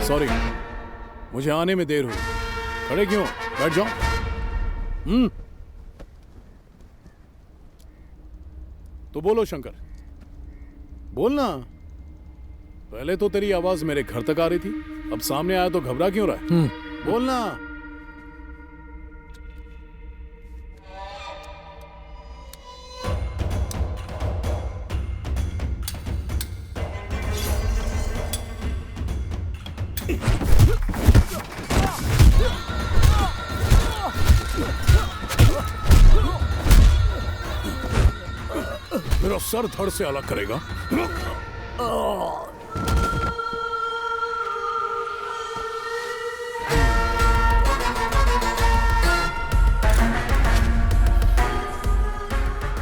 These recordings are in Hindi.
सॉरी, मुझे आने में देर हुई। खड़े क्यों? बैठ जाओ। तो बोलो शंकर, बोलना। पहले तो तेरी आवाज मेरे घर तक आ रही थी, अब सामने आया तो घबरा क्यों रहा है? बोलना। मेरा सर धड़ से अलग करेगा।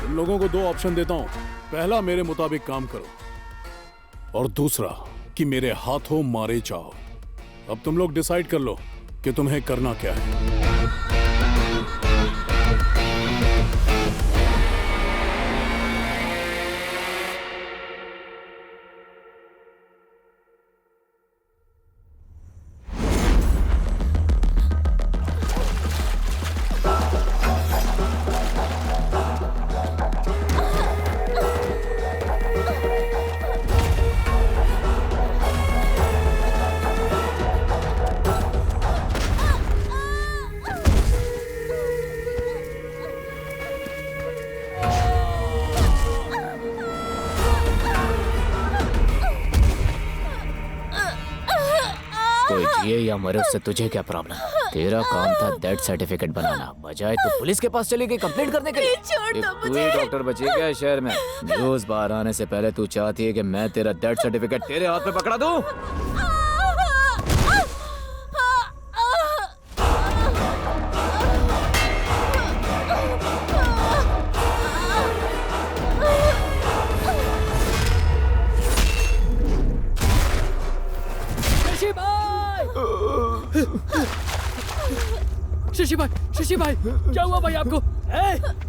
तुम लोगों को 2 ऑप्शन देता हूं। पहला, मेरे मुताबिक काम करो, और दूसरा कि मेरे हाथों मारे जाओ। अब तुम लोग डिसाइड कर लो कि तुम्हें करना क्या है। जिए या मरे उससे तुझे क्या प्रॉब्लम? तेरा काम था डेथ सर्टिफिकेट बनाना, बजाय तू पुलिस के पास चली गई कंप्लेंट करने के लिए। तू ही डॉक्टर बची क्या शहर में? न्यूज़ बाहर आने से पहले तू चाहती है कि मैं तेरा डेथ सर्टिफिकेट तेरे हाथ में पकड़ा दूं? शशि भाई, क्या हुआ भाई आपको?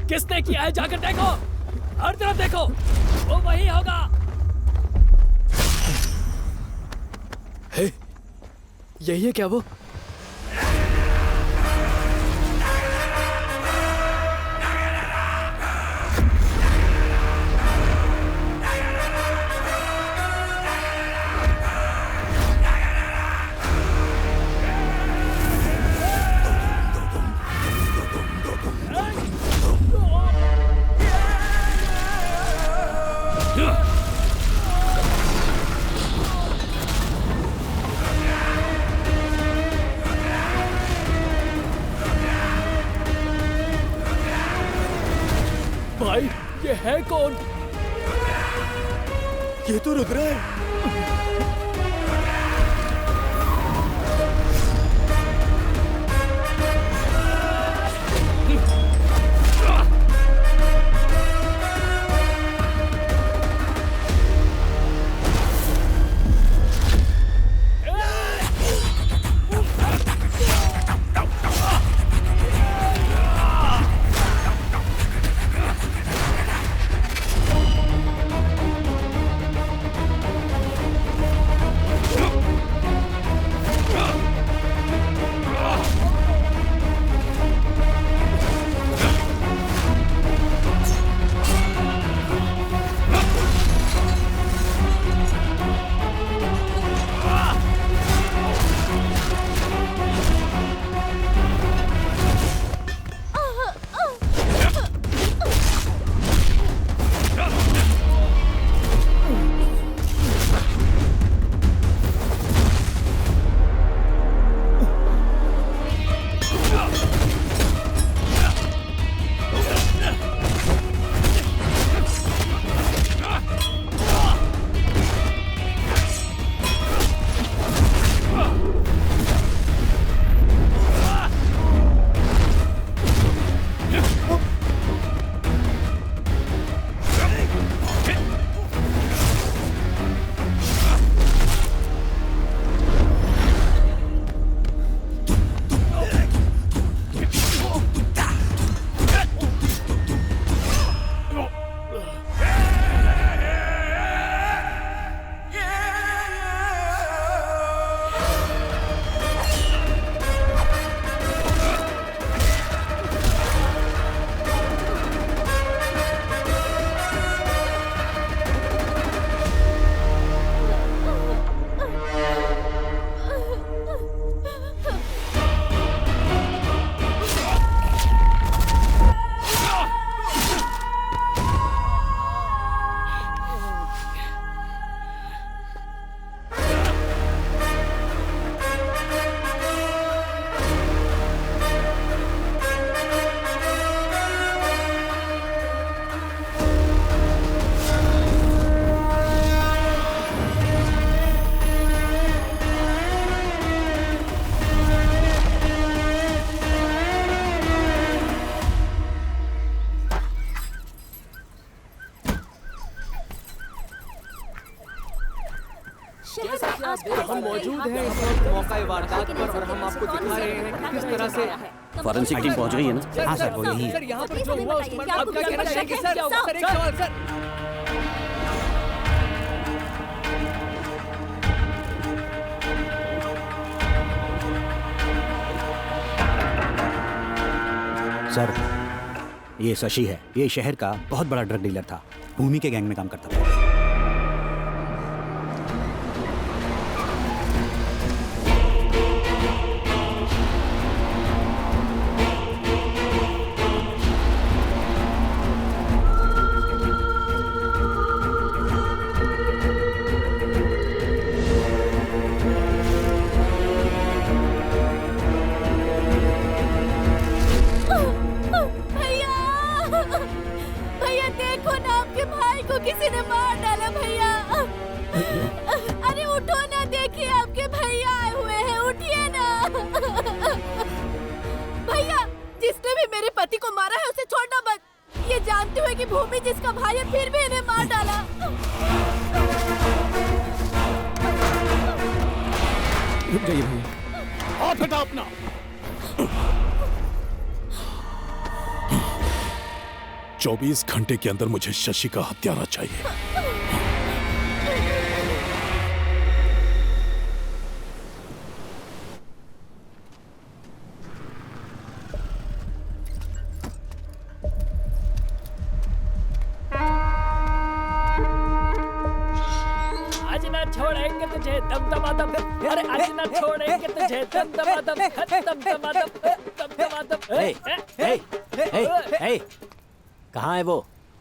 किसने किया है? जाकर देखो, हर तरफ देखो, वो वही होगा। यही है क्या वो? भाई, ये है कौन? ये तो रुद्र है। मौजूद हैं इस वक्त मौका वारदात पर और हम आपको दिखा रहे हैं कि किस तरह से फॉरेंसिक टीम पहुंच गई है ना? हाँ सर, वो यही है। सर यहाँ पर जो हुआ उसके बारे में आप क्या कहना चाहेंगे सर? सर एक सवाल सर। सर, ये शशि है। ये शहर का बहुत बड़ा ड्रग डीलर था। भूमि के गैंग में काम करता था। भैया देखो ना, आपके भाई को किसी ने मार डाला भैया। अरे उठो ना, देखिए आपके भैया आए हुए हैं, उठिए ना। भैया, जिसने भी मेरे पति को मारा है उसे छोड़ना मत। ये जानते हुए कि भूमि जिसका भाई है फिर भी इन्हें मार डाला। रुक जाइए भैया, हाथ हटा अपना। चौबीस घंटे के अंदर मुझे शशि का हत्यारा चाहिए। आज ना छोड़ेंगे तुझे दमदमादम, अरे आज ना छोड़ेंगे तुझे दमदमादम, दमदमादम, दमदमादम। कहाँ है वो?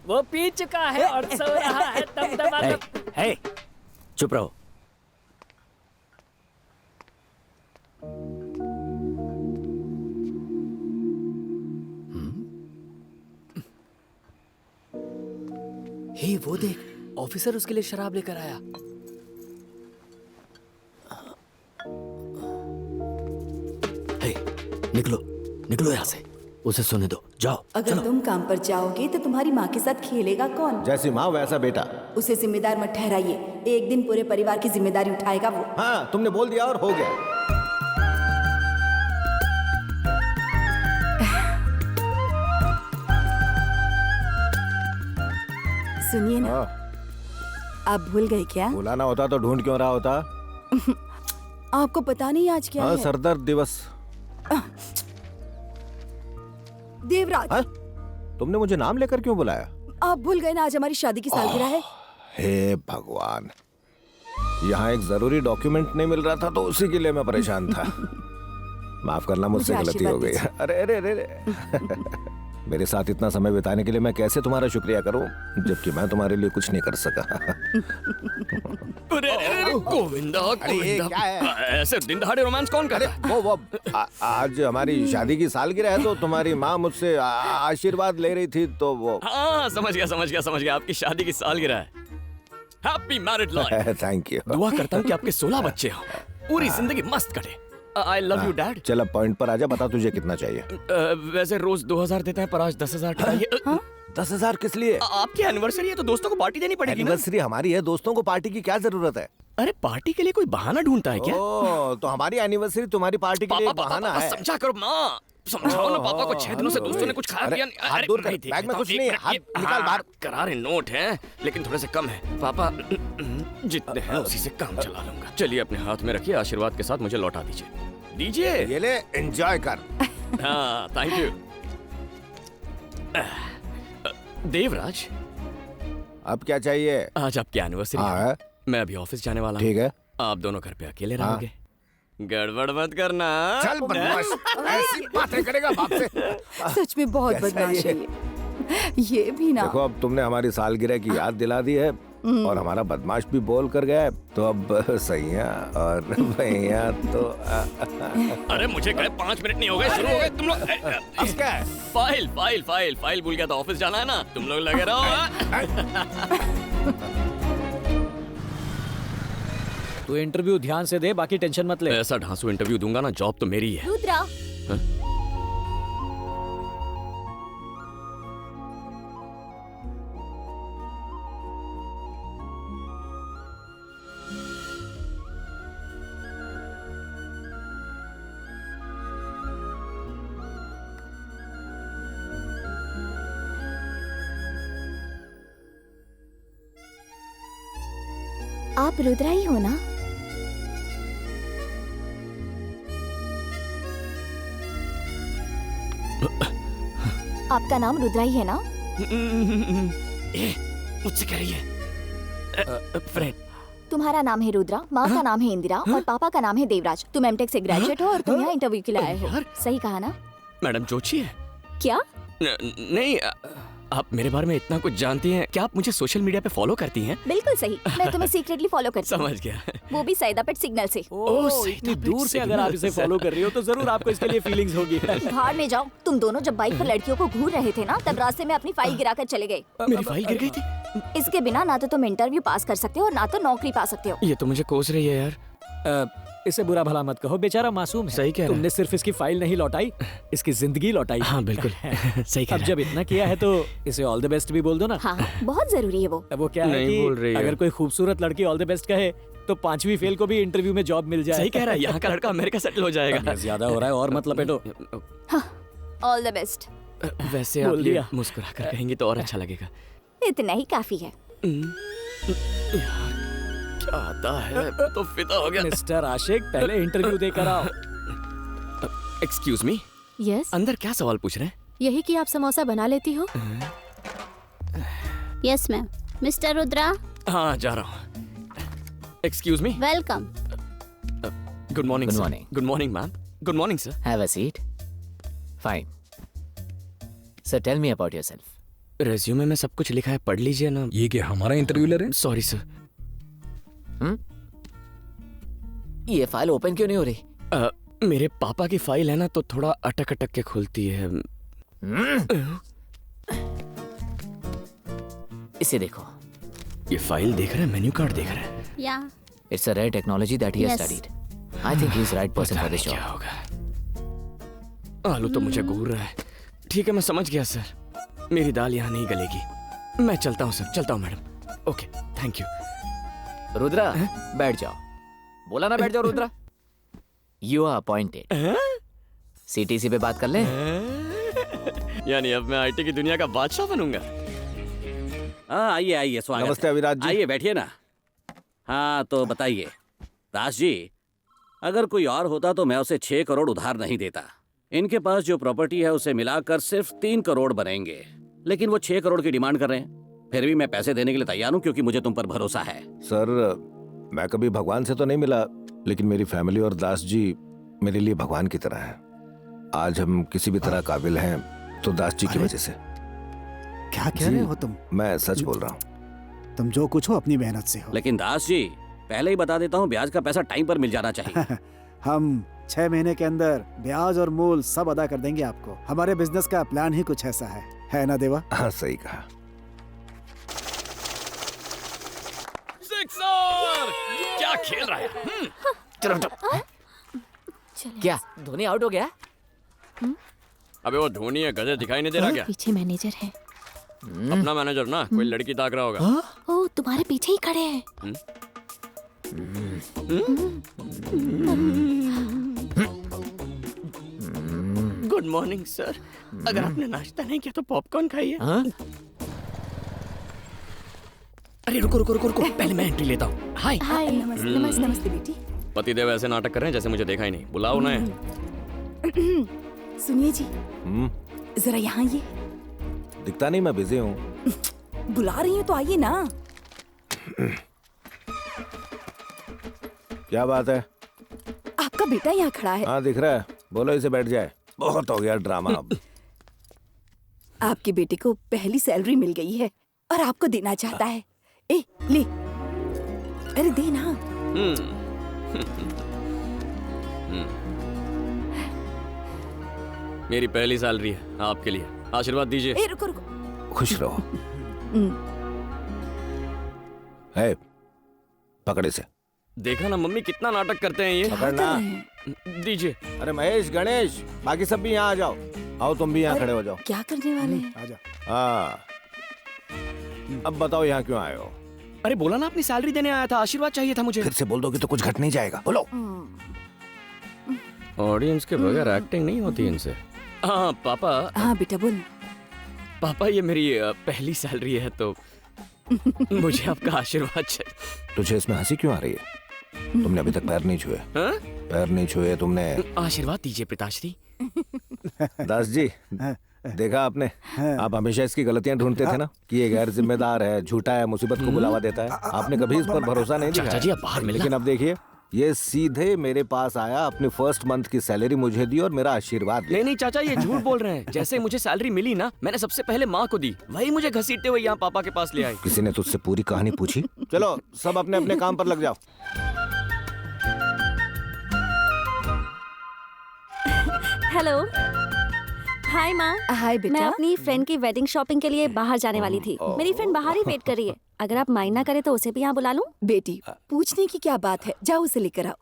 वो पी चुका है और सो रहा है दमदमादम। चुप रहो। हे वो देख, ऑफिसर उसके लिए शराब लेकर आया। हे, निकलो निकलो यहाँ से, उसे सोने दो, जाओ। अगर तुम काम पर जाओगे तो तुम्हारी माँ के साथ खेलेगा कौन? जैसी माँ वैसा बेटा। उसे जिम्मेदार मत ठहराइए, एक दिन पूरे परिवार की जिम्मेदारी उठाएगा वो। हाँ, तुमने बोल दिया और हो गया। सुनिए ना, आप भूल गए क्या? बुलाना होता तो ढूंढ क्यों रहा होता? आपको पता नहीं आज क्या हाँ, है? सरदर्द दिवस। देवराज। हाँ? तुमने मुझे नाम लेकर क्यों बुलाया? आप भूल गए ना, आज हमारी शादी की सालगिरह है। हे भगवान, यहाँ एक जरूरी डॉक्यूमेंट नहीं मिल रहा था तो उसी के लिए मैं परेशान था। माफ करना, मुझसे मुझे गलती हो गई। आशीर्वाद अरे अरे अरे मेरे साथ इतना समय बिताने के लिए मैं कैसे तुम्हारा शुक्रिया करूं, जबकि मैं तुम्हारे लिए कुछ नहीं कर सका। गोविंदा, अरे ये क्या है? ऐसे दिन दहाड़े रोमांस कौन कर रहा है? वो आज हमारी शादी की सालगिरह है तो तुम्हारी माँ मुझसे आशीर्वाद ले रही थी तो वो। हाँ, समझ गया, आपकी शादी की सालगिरह है। Happy married life. Thank you. दुआ करता हूँ कि आपके 16 बच्चे हों, पूरी जिंदगी मस्त कटे। आई लव यू डैड। चल अब पॉइंट पर आजा, बता तुझे कितना चाहिए? वैसे रोज 2000 देते हैं पर आज 10,000 चाहिए। 10,000 किस लिए? आपकी एनिवर्सरी है तो दोस्तों को पार्टी देनी पड़ेगी ना? एनिवर्सरी हमारी है, दोस्तों को पार्टी की क्या जरूरत है? अरे पार्टी के लिए कोई बहाना ढूंढता है क्या? ओ, तो हमारी एनिवर्सरी तुम्हारी पार्टी के लिए एक बहाना है। समझा करो माँ, समझाओ ना पापा को। 6 दिनों से दोस्तों ने कुछ खाया पिया नहीं। हाथ दूर कर, नहीं, बैग में कुछ नहीं है, हाथ निकाल बाहर। करारे नोट हैं लेकिन थोड़े से कम है पापा, जितने हैं उसी से काम चला लूंगा। चलिए अपने हाथ में रखिए, आशीर्वाद के साथ मुझे लौटा दीजिए। ये ले, एंजॉय कर। हाँ, थैंक यू। देवराज, अब क्या चाहिए? आज आपकी एनिवर्सरी हाँ। है, मैं अभी ऑफिस जाने वाला हूँ। ठीक है। आप दोनों घर पे अकेले हाँ। रहोगे, गड़बड़ मत करना। चल बदमाश, ऐसी बातें करेगा बाप से। सच में बहुत कैसा बदमाश ये? है ये भी ना। देखो अब तुमने हमारी सालगिरह की याद दिला दी है और हमारा बदमाश भी बोल कर गया है, तो अब सैया और भैया तो अरे मुझे गए 5 मिनट नहीं हो गए, शुरू हो गए तुम लोग। अब क्या है? फाइल भूल गया था, ऑफिस जाना है ना, तुम लोग लगे रहो। तू इंटरव्यू ध्यान से दे, बाकी टेंशन मत ले। ऐसा ढांसू इंटरव्यू दूंगा ना, जॉब तो मेरी है। रुद्रा, आप रुद्रा ही हो ना? आपका नाम रुद्रा ही है ना? मुझसे कह रही है फ्रेंड। तुम्हारा नाम है रुद्रा, माँ का नाम है इंदिरा और पापा का नाम है देवराज। तुम एमटेक से ग्रेजुएट हो और तुम यहाँ इंटरव्यू के लिए आए हो। सही कहा ना? मैडम जोशी है? क्या? नहीं, आप मेरे बारे में इतना कुछ जानती हैं। क्या आप मुझे सोशल मीडिया पे फॉलो करती हैं? बिल्कुल सही, मैं तुम्हें सीक्रेटली फॉलो करती हूँ। समझ गया। वो भी सैदापेट सिग्नल से। इतनी दूर से अगर आप इसे फॉलो कर रही हो तो जरूर आपको इसके लिए फीलिंग्स होगी। भाड़ में जाओ। तुम दोनों जब बाइक पर लड़कियों को घूर रहे थे ना, तब रास्ते में अपनी फाइल गिराकर चले गए। मेरी फाइल गिर गई थी। इसके बिना ना तो तुम इंटरव्यू पास कर सकते हो और ना तो नौकरी पा सकते हो। ये तो मुझे कोस रही है यार। इसे बुरा भला मत कहो, बेचारा मासूम है। सही कह रहा है। तुमने सिर्फ इसकी फाइल नहीं लौटाई, इसकी जिंदगी लौटाई। हाँ बिल्कुल सही कह अब रहा जब इतना किया है तो इसे ऑल द बेस्ट भी बोल दो ना। हाँ, बहुत जरूरी है वो। अब वो क्या है नहीं कि बोल रही है। अगर कोई खूबसूरत लड़की ऑल द बेस्ट कहे तो 5वीं फेल को भी इंटरव्यू में जॉब मिल जाए। सही कह रहा है। यहाँ का लड़का अमेरिका सेटल हो जाएगा। ज्यादा हो रहा है और मत लपेटो। All the best. वैसे आप बोल ये दिया। मुस्कुरा कर कहेंगी तो और अच्छा लगेगा। इतना ही काफी है। क्या आता है तो फिदा हो गया। मिस्टर आशिक, पहले इंटरव्यू देकर आओ। एक्सक्यूज मी, यस, अंदर क्या सवाल पूछ रहे हैं? यही कि आप समोसा बना लेती हो? Yes ma'am. मिस्टर रुद्रा, हाँ जा रहा हूँ। Excuse me. Welcome. Good morning. Good morning. Good morning ma'am. Good morning sir. Have a seat. Fine. So tell me about yourself. Resume में सब कुछ लिखा है, पढ़ लीजिए ना। ये क्या हमारा इंटरव्यू ले रहे हैं? Sorry sir. ये फाइल ओपन क्यों नहीं हो रही? मेरे पापा की फाइल है ना तो थोड़ा अटक अटक के खुलती है। इसे देखो। ये फाइल देख रहे हैं, मेन्यू कार्ड देख रहे हैं। या It's a rare technology that he has Yes. studied. I think he's the right person for this क्या job. होगा? आलू तो मुझे घूर रहा है। ठीक है मैं समझ गया सर। मेरी दाल यहाँ नहीं गलेगी। मैं चलता हूँ सर, चलता हूँ madam. Okay thank you. Rudra, बैठ जाओ। बोला ना बैठ जाओ Rudra. You are appointed. CTC पे बात कर ले। यानी अब मैं आईटी की दुनिया का बादशाह बनूंगा। हाँ आइए आइए, स्वागत नमस्ते है। अविराज जी। आइए बैठिए ना। हाँ तो बताइए दास जी, अगर कोई और होता तो मैं उसे 6 करोड़ उधार नहीं देता। इनके पास जो प्रॉपर्टी है उसे मिलाकर सिर्फ 3 करोड़ बनेंगे, लेकिन वो 6 करोड़ की डिमांड कर रहे हैं। फिर भी मैं पैसे देने के लिए तैयार हूँ क्योंकि मुझे तुम पर भरोसा है। सर मैं कभी भगवान से तो नहीं मिला, लेकिन मेरी फैमिली और दास जी मेरे लिए भगवान की तरह हैं। आज हम किसी भी तरह काबिल हैं तो दास जी की वजह से। क्या कह रहे हो तुम? मैं सच बोल रहा हूँ। तुम जो कुछ हो अपनी मेहनत से हो। लेकिन दास जी, पहले ही बता देता हूँ, ब्याज का पैसा टाइम पर मिल जाना चाहिए। हम 6 महीने के अंदर ब्याज और मूल सब अदा कर देंगे आपको। हमारे बिजनेस का प्लान ही कुछ ऐसा है ना देवा? हाँ सही कहा। सिक्सर! क्या खेल रहा है? चलो क्या धोनी आउट हो गया? अबे वो धोनी है, गधे दिखाई नहीं दे रहा क्या? पीछे मैनेजर है। अपना मैनेजर ना, कोई लड़की ताक रहा होगा। ओ तुम्हारे पीछे ही खड़े हैं। Good morning sir. अगर आपने नाश्ता नहीं किया तो पॉपकॉर्न खाइए। अरे रुको रुको रुको रुको, पहले मैं एंट्री लेता हूँ। हाय। हाय। नमस्ते नमस्ते नमस्ते बेटी। पतिदेव ऐसे नाटक कर रहे हैं जैसे मुझे देखा ही नहीं। बुलाओ उन्हें। सुनिए जी, जरा यहाँ ये दिखता नहीं, मैं बिजी हूँ। बुला रही हूँ तो आइए ना। क्या बात है? आपका बेटा यहाँ खड़ा है। हाँ दिख रहा है, बोलो इसे बैठ जाए। बहुत हो गया ड्रामा अब। आपके बेटे को पहली सैलरी मिल गई है और आपको देना चाहता है। ए ले, अरे दे ना। मेरी पहली सैलरी है, आपके लिए आशीर्वाद दीजिए। ए रुको रुको। खुश रहो। है पकड़े से। देखा ना मम्मी कितना नाटक करते हैं ये। पकड़ना। दीजिए। अरे महेश, गणेश, बाकी सब भी यहाँ आ जाओ। आओ तुम भी यहाँ खड़े हो जाओ। क्या करने वाले हैं? आजा। हाँ अब बताओ यहाँ क्यों आए हो? अरे बोला ना अपनी सैलरी देने आया था, आशीर्वाद चाहिए था मुझे। फिर से बोल दोगे तो कुछ घट नहीं जाएगा, बोलो। ऑडियंस के बगैर एक्टिंग नहीं होती इनसे। हाँ पापा। हाँ बेटा बोल। पापा ये मेरी पहली सैलरी है तो मुझे आपका आशीर्वाद चाहिए। तुझे इसमें हंसी क्यों आ रही है? तुमने अभी तक पैर नहीं छुए। हाँ? पैर नहीं छुए तुमने। आशीर्वाद दीजिए पिताश्री। दास जी, देखा आपने, आप हमेशा इसकी गलतियां ढूंढते थे ना कि ये गैर जिम्मेदार है, झूठा है, मुसीबत को बुलावा देता है। आपने कभी इस पर भरोसा नहीं चाचा जी, दिखाया। अब बाहर मिलना। लेकिन अब देखिए, ये सीधे मेरे पास आया, अपनी फर्स्ट मंथ की सैलरी मुझे दी और मेरा आशीर्वाद लिया। नहीं चाचा, ये झूठ बोल रहे हैं। जैसे मुझे सैलरी मिली ना, मैंने सबसे पहले माँ को दी, वही मुझे घसीटते हुए यहाँ पापा के पास ले आई। किसी ने तुझसे पूरी कहानी पूछी? चलो सब अपने अपने काम पर लग जाओ। हेलो, हाय माँ। हाय मैं बेटा। अपनी फ्रेंड की वेडिंग शॉपिंग के लिए बाहर जाने वाली थी। मेरी फ्रेंड बाहर ही वेट कर रही है। अगर आप माइंड ना करें तो उसे भी यहाँ बुला लूं? बेटी, पूछने की क्या बात है, जाओ उसे लेकर आओ।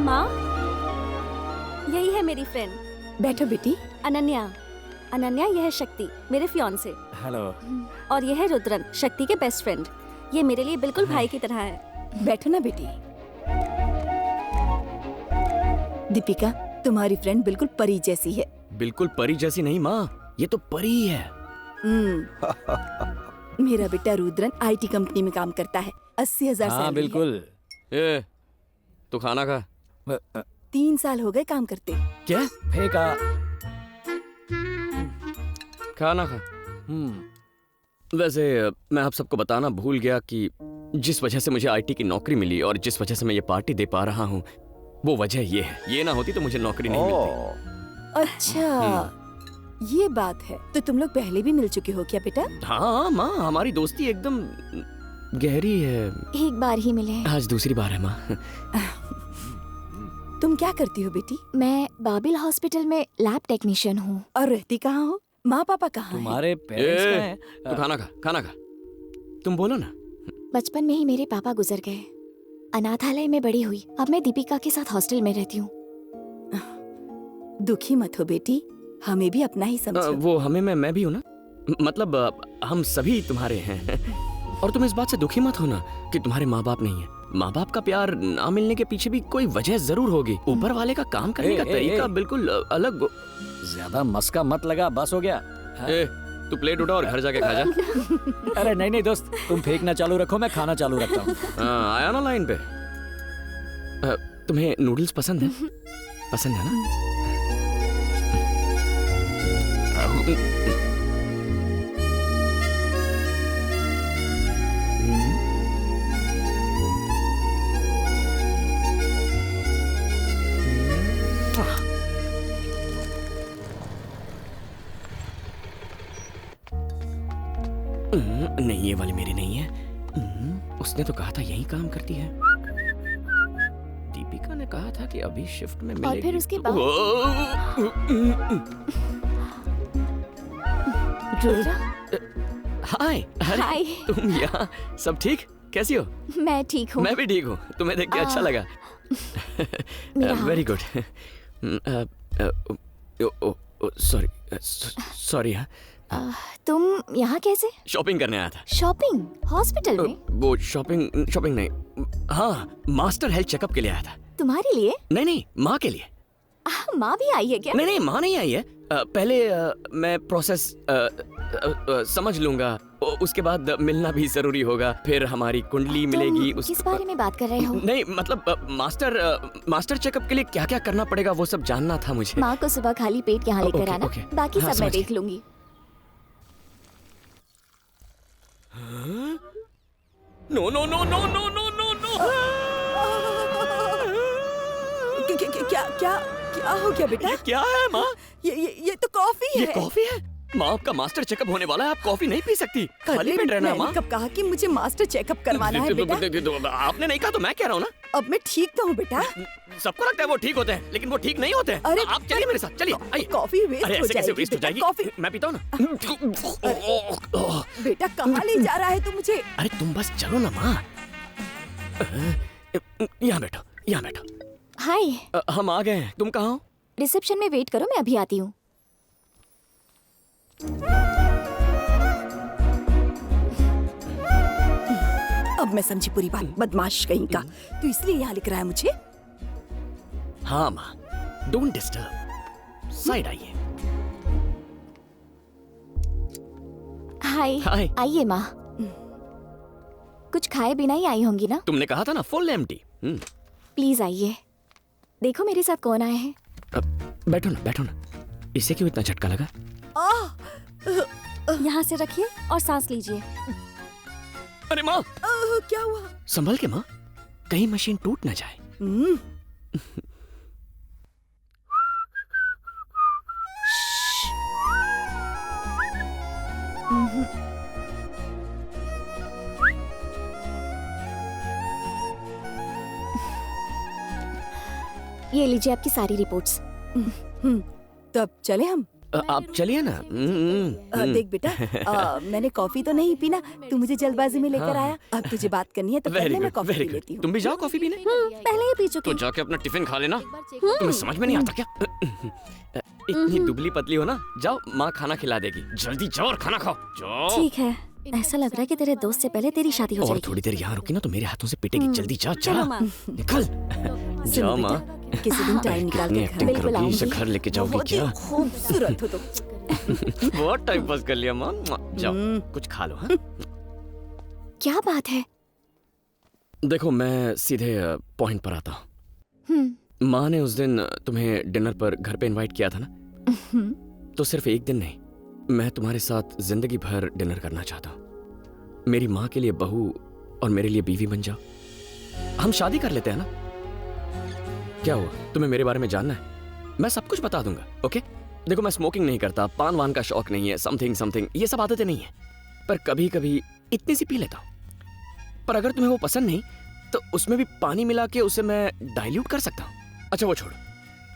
माँ, यही है मेरी फ्रेंड बैठो बेटी। अनन्या। अनन्या, यह है शक्ति, मेरे फियांसे। हेलो। और यह है रुद्रन, शक्ति के बेस्ट फ्रेंड। ये मेरे लिए बिल्कुल भाई की तरह है। बैठो ना बेटी। दीपिका, तुम्हारी फ्रेंड बिल्कुल परी जैसी है। बिल्कुल परी जैसी नहीं माँ, ये तो परी ही है। मेरा बेटा रुद्रन आईटी कंपनी में काम करता है। 80,000 हाँ सैलरी है। बिल्कुल। ए, तू खाना खा। 3 साल हो गए काम करते। क्या? फेंका। खाना खा। वैसे मैं आप सबको बताना भूल गया कि जिस वजह से मुझे आईटी की नौकरी मिली और जिस वजह से मैं ये पार्टी दे पा रहा हूँ, वो वजह ये है। ये ना होती तो मुझे नौकरी नहीं मिलती। अच्छा, ये बात है। तो तुम लोग पहले भी मिल चुके हो क्या बेटा? हाँ माँ, हमारी दोस्ती एकदम गहरी है। एक बार ही मिले हैं। आज दूसरी बार है माँ। तुम क्या करती हो बेटी? मैं बाबिल हॉस्पिटल में लैब टेक्नीशियन हूँ। और रहती कहाँ हो? माँ पापा कहाँ हैं? तुम्हारे पेरेंट्स कहाँ हैं? तू खाना खा, खाना खा। तुम बोलो ना। बचपन में ही मेरे पापा गुजर गए। अनाथालय में बड़ी हुई। अब मैं दीपिका के साथ हॉस्टल में रहती हूँ। दुखी मत हो बेटी, हमें भी अपना ही समझो। वो हमें मैं भी हूँ ना, मतलब हम सभी तुम्हारे हैं। और तुम इस बात से दुखी मत होना कि तुम्हारे माँ बाप नहीं है। माँ बाप का प्यार ना मिलने के पीछे भी कोई वजह जरूर होगी। ऊपर वाले का काम करने का तरीका बिल्कुल अलग। ज्यादा मस्का मत लगा, बस हो गया। ए, तू प्लेट उठा और घर जाके खा जा। अरे नहीं नहीं दोस्त, तुम फेंकना चालू रखो, मैं खाना चालू रखता हूँ। आया ना लाइन पे। तुम्हें नूडल्स पसंद है? पसंद है ना? नहीं, ये वाली मेरी नहीं है। उसने तो कहा था यही काम करती है। दीपिका ने कहा था कि अभी शिफ्ट में मिलेगी। और फिर उसके बाद हाय। हाय। तुम यहाँ? सब ठीक? कैसी हो? मैं ठीक हूँ। मैं भी ठीक हूँ। तुम्हें देख के अच्छा लगा। Very good. सॉरी। तुम यहाँ कैसे? शॉपिंग करने आया था। शॉपिंग? हॉस्पिटल में? वो शॉपिंग नहीं, हाँ, मास्टर हेल्थ चेकअप के लिए आया था। तुम्हारे लिए? नहीं, माँ के लिए। माँ भी आई है क्या? नहीं, माँ नहीं आई है। पहले मैं प्रोसेस समझ लूंगा, उसके बाद मिलना भी जरूरी होगा। फिर हमारी कुंडली मिलेगी। किस बारे में बात कर रहे हो? नहीं, मतलब मास्टर चेकअप के लिए क्या क्या करना पड़ेगा वो सब जानना था मुझे। माँ को सुबह खाली पेट यहाँ लेकर आना। बाकी हाँ, सब मैं देख लूंगी। No no no no no no no no. क्या हो गया बेटा? ये क्या है माँ? ये तो कॉफी है। ये कॉफी है? माँ, आपका मास्टर चेकअप होने वाला है, आप कॉफी नहीं पी सकती। खाली पेट रहना माँ। कब कहा कि मुझे मास्टर चेकअप करवाना है बेटा? आपने नहीं कहा तो मैं कह रहा हूँ ना। अब मैं ठीक तो हूँ बेटा। सबको लगता है वो ठीक होते हैं, लेकिन वो ठीक नहीं होते हैं। अरे आप चलिए मेरे साथ, चलिए आइए। कॉफी वेस्ट हो ऐसे कैसे जाएगी वेस्ट हो जाएगी? कॉफी। मैं पीता हूँ ना। बेटा कहाँ ले जा रहा है तू मुझे? अरे तुम बस चलो ना माँ। यहाँ बैठो, यहाँ बैठो। हाय। हम आ गए हैं, तुम कहाँ हो? रिसेप्शन में वेट करो, मैं अभी आती हूँ। अब मैं समझी पूरी बात। बदमाश कहीं का। तू इसलिए यहाँ लिख रहा है मुझे? हाँ माँ, डोंट डिस्टर्ब। साइड आइए। हाय। हाय। आइए माँ। कुछ खाए बिना ही आई होंगी ना? तुमने कहा था ना फुल एम्प्टी। प्लीज आइए। देखो मेरे साथ कौन आए हैं। बैठो ना, बैठो ना। इसे क्यों इतना झटका लगा? यहाँ से रखिए और सांस लीजिए। अरे माँ, क्या हुआ? संभल के माँ, कहीं मशीन टूट ना जाए। ये लीजिए आपकी सारी रिपोर्ट्स। तब चले हम? आप चलिए ना। देख बेटा, मैंने कॉफी तो नहीं पीना, तू मुझे जल्दबाजी में लेकर आया। अब तुझे बात करनी है तो पहले मैं कॉफी पी लेती हूँ। तुम भी जाओ कॉफी पीने। पहले ही पी चुकी तो जाके अपना टिफिन खा लेना। तुम्हें समझ में नहीं आता क्या? इतनी दुबली पतली हो ना, जाओ माँ खाना खिला देगी। जल्दी जाओ और खाना खाओ। जाओ। ठीक है। ऐसा लग रहा है कि तेरे दोस्त से पहले तेरी शादी हो और जाएगी। थोड़ी देर यहाँ रुकी ना तो मेरे हाथों से पिटेगी। जल्दी जा, जा। चलो माँ। निकल। जाओ माँ। किसी दिन टाइम निकाल के एक्टिंग करोगी, इसे घर लेके जाओगी क्या? खूबसूरत हो तुम। बहुत टाइम पास कर लिया माँ। जाओ कुछ खा लो। हाँ? क्या बात है? देखो मैं सीधे पॉइंट पर आता हूँ। माँ ने उस दिन तुम्हें डिनर पर घर पे इनवाइट किया था ना, तो सिर्फ एक दिन नहीं, मैं तुम्हारे साथ जिंदगी भर डिनर करना चाहता हूँ। मेरी माँ के लिए बहू और मेरे लिए बीवी बन जाओ। हम शादी कर लेते हैं ना? क्या हुआ, तुम्हें मेरे बारे में जानना है? मैं सब कुछ बता दूंगा। ओके? देखो मैं स्मोकिंग नहीं करता, पान वान का शौक नहीं है, समथिंग ये सब आदतें नहीं है, पर कभी कभी इतनी सी पी लेता हूँ। पर अगर तुम्हें वो पसंद नहीं तो उसमें भी पानी मिला के उसे मैं डाइल्यूट कर सकता हूँ। अच्छा वो छोड़ो।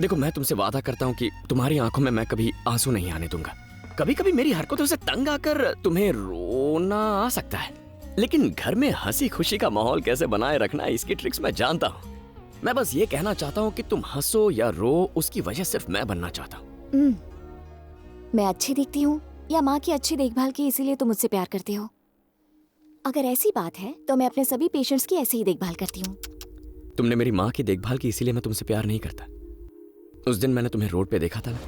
देखो मैं तुमसे वादा करता हूँ कि तुम्हारी आंखों में मैं कभी आंसू नहीं आने दूंगा। कभी कभी मेरी हरकतों से तंग आकर तुम्हें रोना आ सकता है, लेकिन घर में हंसी खुशी का माहौल कैसे बनाए रखना है इसकी ट्रिक्स मैं जानता हूँ। मैं बस ये कहना चाहता हूँ कि तुम हंसो या रो, उसकी वजह सिर्फ मैं बनना चाहता हूँ। मैं अच्छी दिखती हूँ या माँ की अच्छी देखभाल की इसीलिए तुम मुझसे प्यार करते हो? अगर ऐसी बात है तो मैं अपने सभी पेशेंट्स की ऐसे ही देखभाल करती हूँ। तुमने मेरी माँ की देखभाल की इसीलिए मैं तुमसे प्यार नहीं करता। उस दिन मैंने तुम्हें रोड पे देखा था ना,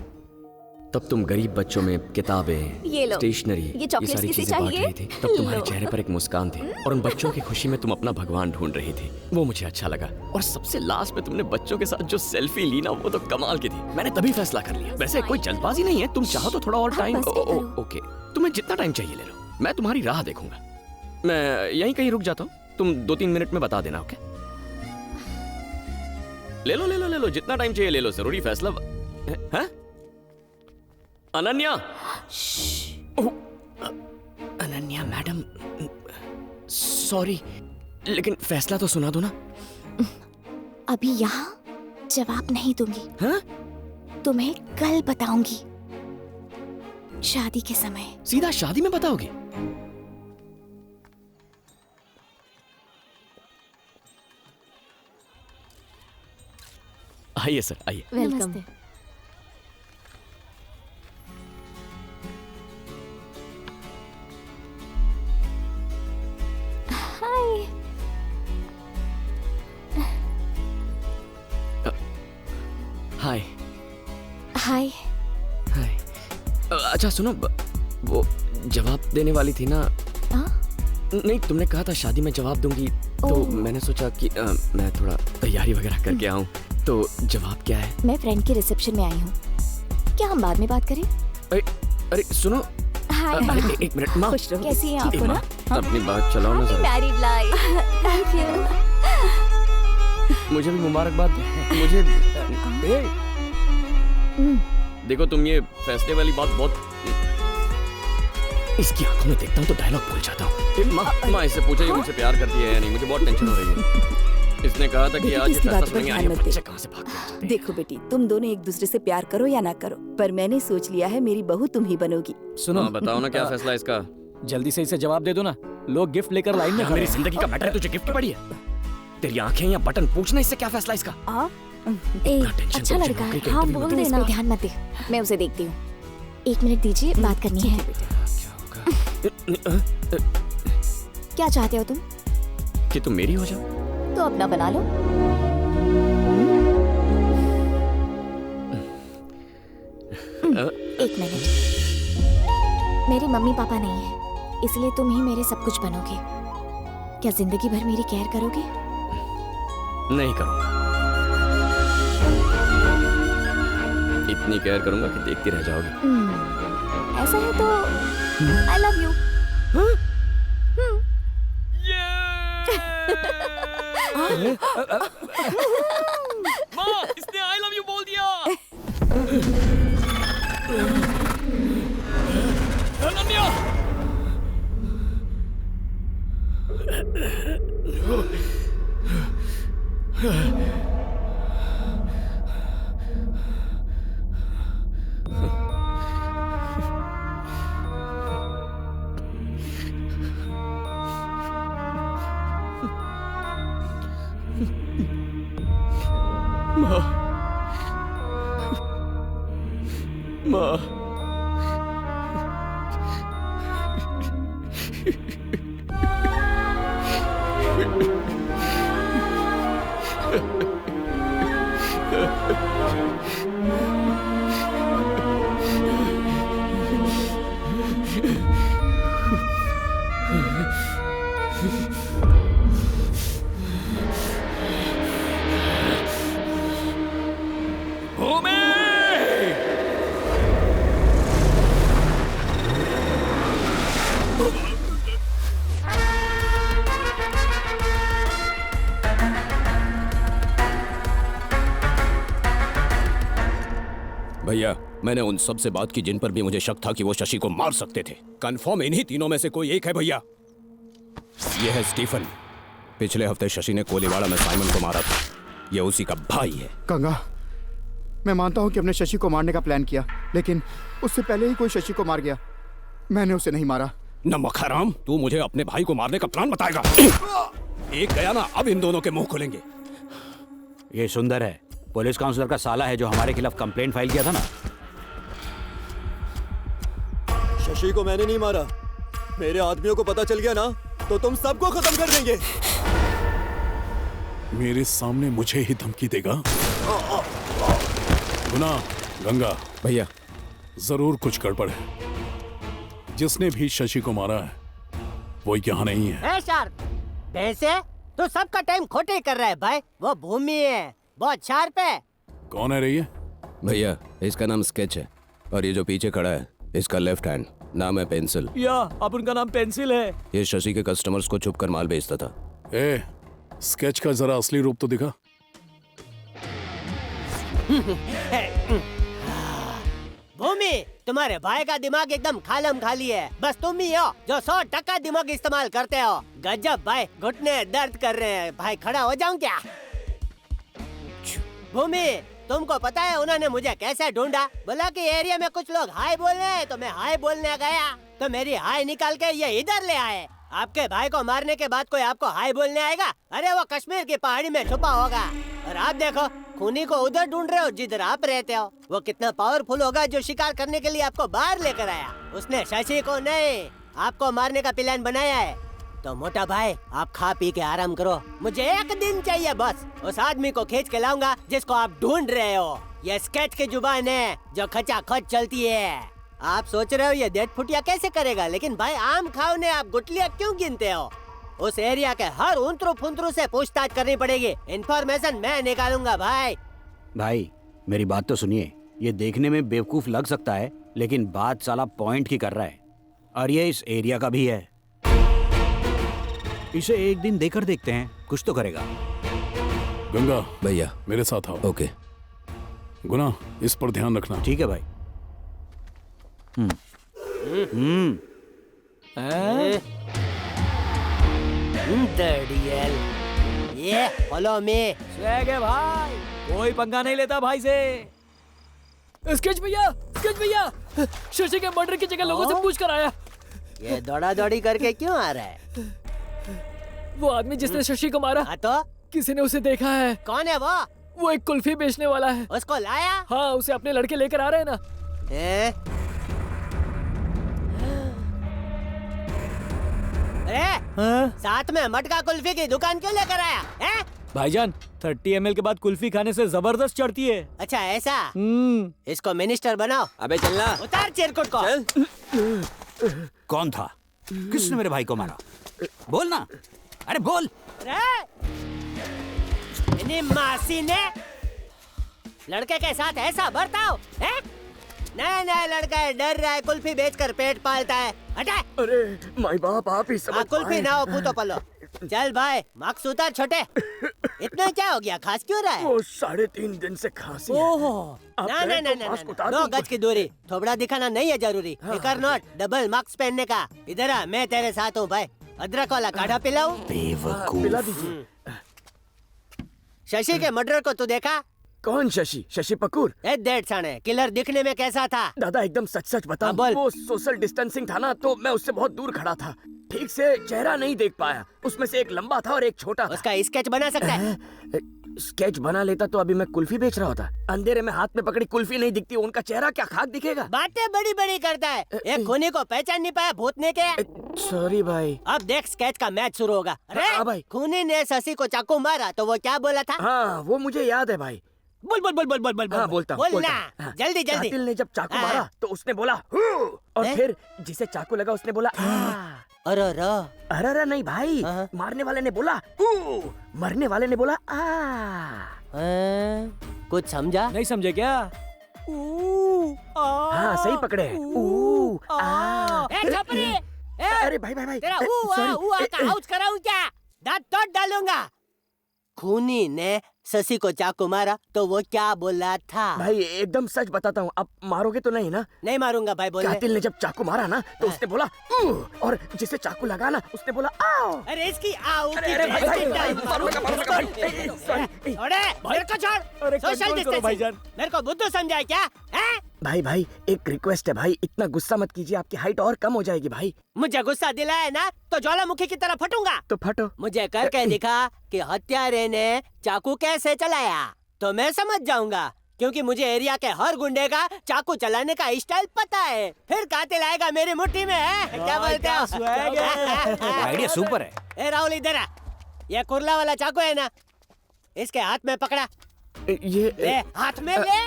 तब तुम गरीब बच्चों में किताबें, स्टेशनरी, ये सारी चीजें बांट रही थी। तब तुम्हारे चेहरे पर एक मुस्कान थी और उन बच्चों की खुशी में तुम अपना भगवान ढूंढ रही थी। वो मुझे अच्छा लगा। और सबसे लास्ट में तुमने बच्चों के साथ जो सेल्फी ली ना, वो तो कमाल की थी। मैंने तभी फैसला कर लिया। वैसे कोई जल्दबाजी नहीं है, तुम चाहो तो थोड़ा और टाइम। ओके, तुम्हें जितना टाइम चाहिए ले लो, मैं तुम्हारी राह देखूंगा। मैं यहीं कहीं रुक जाता हूँ, तुम 2-3 मिनट में बता देना। ओके? ले लो, जितना टाइम चाहिए ले लो। जरूरी फैसला है? अनन्या। अनन्या मैडम, सॉरी, लेकिन फैसला तो सुना दो ना। अभी यहाँ जवाब नहीं दूंगी। हाँ? तुम्हें कल बताऊंगी, शादी के समय। सीधा शादी में बताओगे? आइए सर, आइए। वेलकम। हाय। हाय। हाय। हाय। अच्छा सुनो, वो जवाब देने वाली थी ना? नहीं, तुमने कहा था शादी में जवाब दूंगी, तो मैंने सोचा कि मैं थोड़ा तैयारी वगैरह करके आऊं। तो जवाब क्या है? मैं फ्रेंड के रिसेप्शन में आई हूँ। क्या हम बाद में बात करें? अरे सुनो। हाय। एक मिनट माँ। कैसी हैं आप? माँ, अपनी बात चलाओ ना जरा। Married life. Thank you. मुझे भी मुबारकबाद। मुझे देखो, तुम ये फैसले वाली बात बहुत, इसकी आंखों में देखता हूँ तो डायलॉग भूल जाता हूँ। माँ इससे पूछो ये मुझसे प्यार करती है या नहीं, मुझे बहुत टेंशन हो रही है। इसने कहा था कि आज ये फैसला सुनेंगे। आइए, बच्चे कहाँ से भाग गए? देखो बेटी, तुम दोनों एक दूसरे से प्यार करो या ना करो, पर मैंने सोच लिया है मेरी बहू तुम ही बनोगी। सुनो, बताओ ना क्या फैसला है इसका। जल्दी से इसे जवाब दे दो ना, लोग गिफ्ट लेकर लाइन में खड़े मेरी हैं। जिंदगी का मैटर है, तुझे गिफ्ट पड़ी है? तेरी आंखें या बटन, पूछना इससे क्या फैसला इसका। अच्छा लड़का है, हाँ बोल देना। ध्यान मत दे, मैं उसे देखती हूँ। 1 मिनट दीजिए, बात करनी है। क्या चाहते हो तुम? कि तुम मेरी हो जाओ? तो अपना बना लो। एक मिनट, मेरे मम्मी पापा नहीं है, इसलिए तुम ही मेरे सब कुछ बनोगे। क्या जिंदगी भर मेरी केयर करोगे? नहीं करूंगा। इतनी केयर करूंगा कि देखती रह जाओगी। ऐसा है तो आई लव यू। माँ, इसने आई लव यू बोल दिया। अनन्या! माँ, भैया, मैंने उन सब से बात की जिन पर भी मुझे शक था कि वो शशि को मार सकते थे। कंफर्म इन्हीं तीनों में से कोई एक है भैया। ये है स्टीफन। पिछले हफ्ते शशि ने कोलीवाड़ा में साइमन को मारा था। ये उसी का भाई है। गंगा, मैं मानता हूँ कि हमने शशि को मारने का प्लान किया, लेकिन उससे पहले ही कोई शशि को मार गया। मैंने उसे नहीं मारा। नमक हराम, तू मुझे अपने भाई को मारने का प्लान बताएगा? एक गया ना, अब इन दोनों के मुंह खुलेंगे। ये सुंदर है, पुलिस काउंसलर का साला है जो हमारे खिलाफ कंप्लेंट फाइल किया था ना। शशि को मैंने नहीं मारा। मेरे आदमियों को पता चल गया ना तो तुम सबको खत्म कर देंगे। मेरे सामने मुझे ही धमकी देगा? गुना, गंगा भैया, जरूर कुछ गड़बड़ है। जिसने भी शशि को मारा है वो यहाँ नहीं है। शार्प, वैसे तो सबका टाइम खोटे कर रहा है भाई। वो भूमि है, बहुत शार्प है। कौन है रही है? भैया, इसका नाम स्केच है और ये जो पीछे खड़ा है इसका लेफ्ट हैंड, नाम है पेंसिल। या, अब उनका नाम पेंसिल है। ये शशि के कस्टमर्स को छुप कर माल बेचता था। ए, स्केच का जरा असली रूप तो दिखा। भूमि, तुम्हारे भाई का दिमाग एकदम खालम खाली है। बस तुम ही हो जो 100% दिमाग इस्तेमाल करते हो। गजब भाई, घुटने दर्द कर रहे हैं भाई। खड़ा हो जाऊं क्या? भूमि, तुमको पता है उन्होंने मुझे कैसे ढूंढा? बोला कि एरिया में कुछ लोग हाय बोल रहे हैं, तो मैं हाय बोलने गया तो मेरी हाय निकाल के ये इधर ले आए। आपके भाई को मारने के बाद कोई आपको हाय बोलने आएगा? अरे वो कश्मीर की पहाड़ी में छुपा होगा। और आप देखो, खूनी को उधर ढूंढ रहे हो जिधर आप रहते हो। वो कितना पावरफुल होगा जो शिकार करने के लिए आपको बाहर लेकर आया। उसने शशि को नहीं, आपको मारने का प्लान बनाया है। तो मोटा भाई, आप खा पी के आराम करो। मुझे एक दिन चाहिए बस। उस आदमी को खींच के लाऊंगा जिसको आप ढूंढ रहे हो। ये स्केच की जुबान है जो खचाखच चलती है। आप सोच रहे हो ये डेढ़ फुटिया कैसे करेगा, लेकिन भाई आम खाओ ने आप गुटलियां क्यों गिनते हो? उस एरिया के हर उंतरू फुंतरू से पूछताछ करनी पड़ेगी। इन्फॉर्मेशन मैं निकालूंगा भाई। भाई, मेरी बात तो सुनिए। ये देखने में बेवकूफ लग सकता है, लेकिन बात साला पॉइंट की कर रहा है। और ये इस एरिया का भी है। इसे एक दिन देकर देखते हैं, कुछ तो करेगा। गंगा भैया, मेरे साथ आओ। ओके। गुना, इस पर ध्यान रखना। ठीक है भाई। ये फॉलो मी। स्वैग है भाई, कोई पंगा नहीं लेता भाई से। स्केच भैया, स्केच भैया, शशि के मर्डर की जगह लोगों से पूछ कर आया। ये दौड़ा दौड़ी करके क्यों आ रहा है? वो आदमी जिसने शशि को मारा, तो किसी ने उसे देखा है। कौन है वो? वो एक कुल्फी बेचने वाला है। उसको लाया? हाँ, उसे अपने लड़के लेकर आ रहे हैं ना। अरे साथ में मटका कुल्फी की दुकान क्यों लेकर आया है? भाईजान 30 ml के बाद कुल्फी खाने से जबरदस्त चढ़ती है। अच्छा ऐसा? इसको मिनिस्टर बनाओ। अबे चलना। उतार चिरकुट को। कौन था? किसने मेरे भाई को मारा? बोल ना, अरे बोल। इन्हीं मासी ने लड़के के साथ ऐसा बर्ताव है? नया लड़का है, डर रहा है, कुल्फी बेचकर पेट पालता है। हटा। अरे माई बाप आप ही समझ कुल्फी ना हो पूतो पलो। चल भाई मार्क्स उतार छोटे। इतना क्या हो गया, खास क्यों रहा है? वो 3.5 दिन से खांसी है। ओहो आप ना कहें ना तो ना मास्क ना उतार नो दूं? गज की दूरी, थोबड़ा दिखाना नहीं है जरूरी। फिकर नोट, डबल मार्क्स पहनने का। इधर आ, मैं तेरे साथ हूँ भाई। अदरक वाला काढ़ा पिलाऊं? पिला दीजिए। शशि के मर्डर को तू देखा? कौन शशि? शशि पकूर? डेढ़ साढ़े किलर दिखने में कैसा था? दादा एकदम सच बता। बोल। वो सोशल डिस्टेंसिंग था ना, तो मैं उससे बहुत दूर खड़ा था, ठीक से चेहरा नहीं देख पाया। उसमें से एक लंबा था और एक छोटा था। उसका स्केच बना सकता है? स्केच बना लेता तो अभी मैं कुल्फी बेच रहा होता। अंधेरे में हाथ में पकड़ी कुल्फी नहीं दिखती, उनका चेहरा क्या खाक दिखेगा? बातें बड़ी बड़ी करता है। एक खूनी को पहचान नहीं पाया, भूतने के। सॉरी भाई। अब देख स्केच का मैच शुरू होगा। अरे भाई, खूनी ने शशि को चाकू मारा तो वो क्या बोला था? हाँ वो मुझे याद है भाई। बोल बोल बोल बोल बोल बोल। हाँ, बोलता हूँ। बोलना जल्दी जल्दी। कातिल ने जब चाकू मारा तो उसने बोला हू, और फिर जिसे चाकू लगा उसने बोला अरे नहीं भाई, मारने वाले ने बोला ऊ, मरने वाले ने बोला आ। कुछ समझा? नहीं समझे क्या? हाँ सही पकड़े। ऊ आ। अरे भाई तेरा ऊ का आउच कराऊं क्या? दांत तोड़ डालूंगा। खूनी ने शशि को चाकू मारा तो वो क्या बोला था? भाई एकदम सच बताता हूँ, अब मारोगे तो नहीं ना? नहीं मारूंगा भाई, बोले। कातिल ने जब चाकू मारा ना तो उसने बोला और जिसे चाकू लगा ना उसने बोला आओ। अरे इसकी आओ की अरे भाई मेरे को छोड़। सोशल डिस्टेंसिंग मेरे को बुद्धू समझा क्या? भाई एक रिक्वेस्ट है भाई, इतना गुस्सा मत कीजिए, आपकी हाइट और कम हो जाएगी भाई। मुझे गुस्सा दिलाया ना तो ज्वालामुखी की तरह फटूंगा। तो फटो। मुझे करके दिखा कि हत्यारे ने चाकू कैसे चलाया तो मैं समझ जाऊंगा, क्योंकि मुझे एरिया के हर गुंडे का चाकू चलाने का स्टाइल पता है। फिर कातिल आएगा मेरी मुट्ठी में, है? क्या बोलते हो? आइडिया सुपर है। ए राहुल इधर आ, ये कुर्ला वाला चाकू है ना, इसके हाथ में पकड़ा। ये ले हाथ में ले।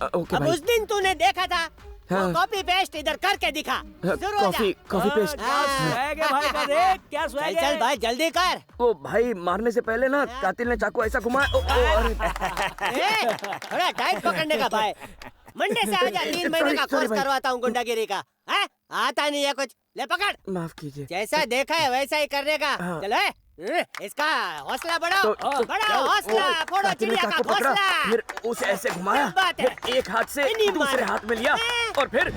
ओके अब भाई। उस दिन तूने देखा था, हाँ। कॉपी पेस्ट इधर करके दिखा। Copy paste. चल भाई जल्दी कर। ओ भाई मारने से पहले ना कातिल ने चाकू ऐसा घुमाया। थोड़ा टाइट पकड़ने का भाई। मंडे से आजा, 3 महीने का कोर्स करवाता हूँ गुंडागिरी का। आता नहीं है कुछ, ले पकड़। माफ कीजिए। जैसा देखा है वैसा ही करने का। चलो इसका हौसला बढ़ाओ, बढ़ाओ हौसला, फोड़ो चिड़िया का घोंसला। फिर उसे ऐसे घुमाया, फिर एक हाथ से दूसरे हाथ में लिया और फिर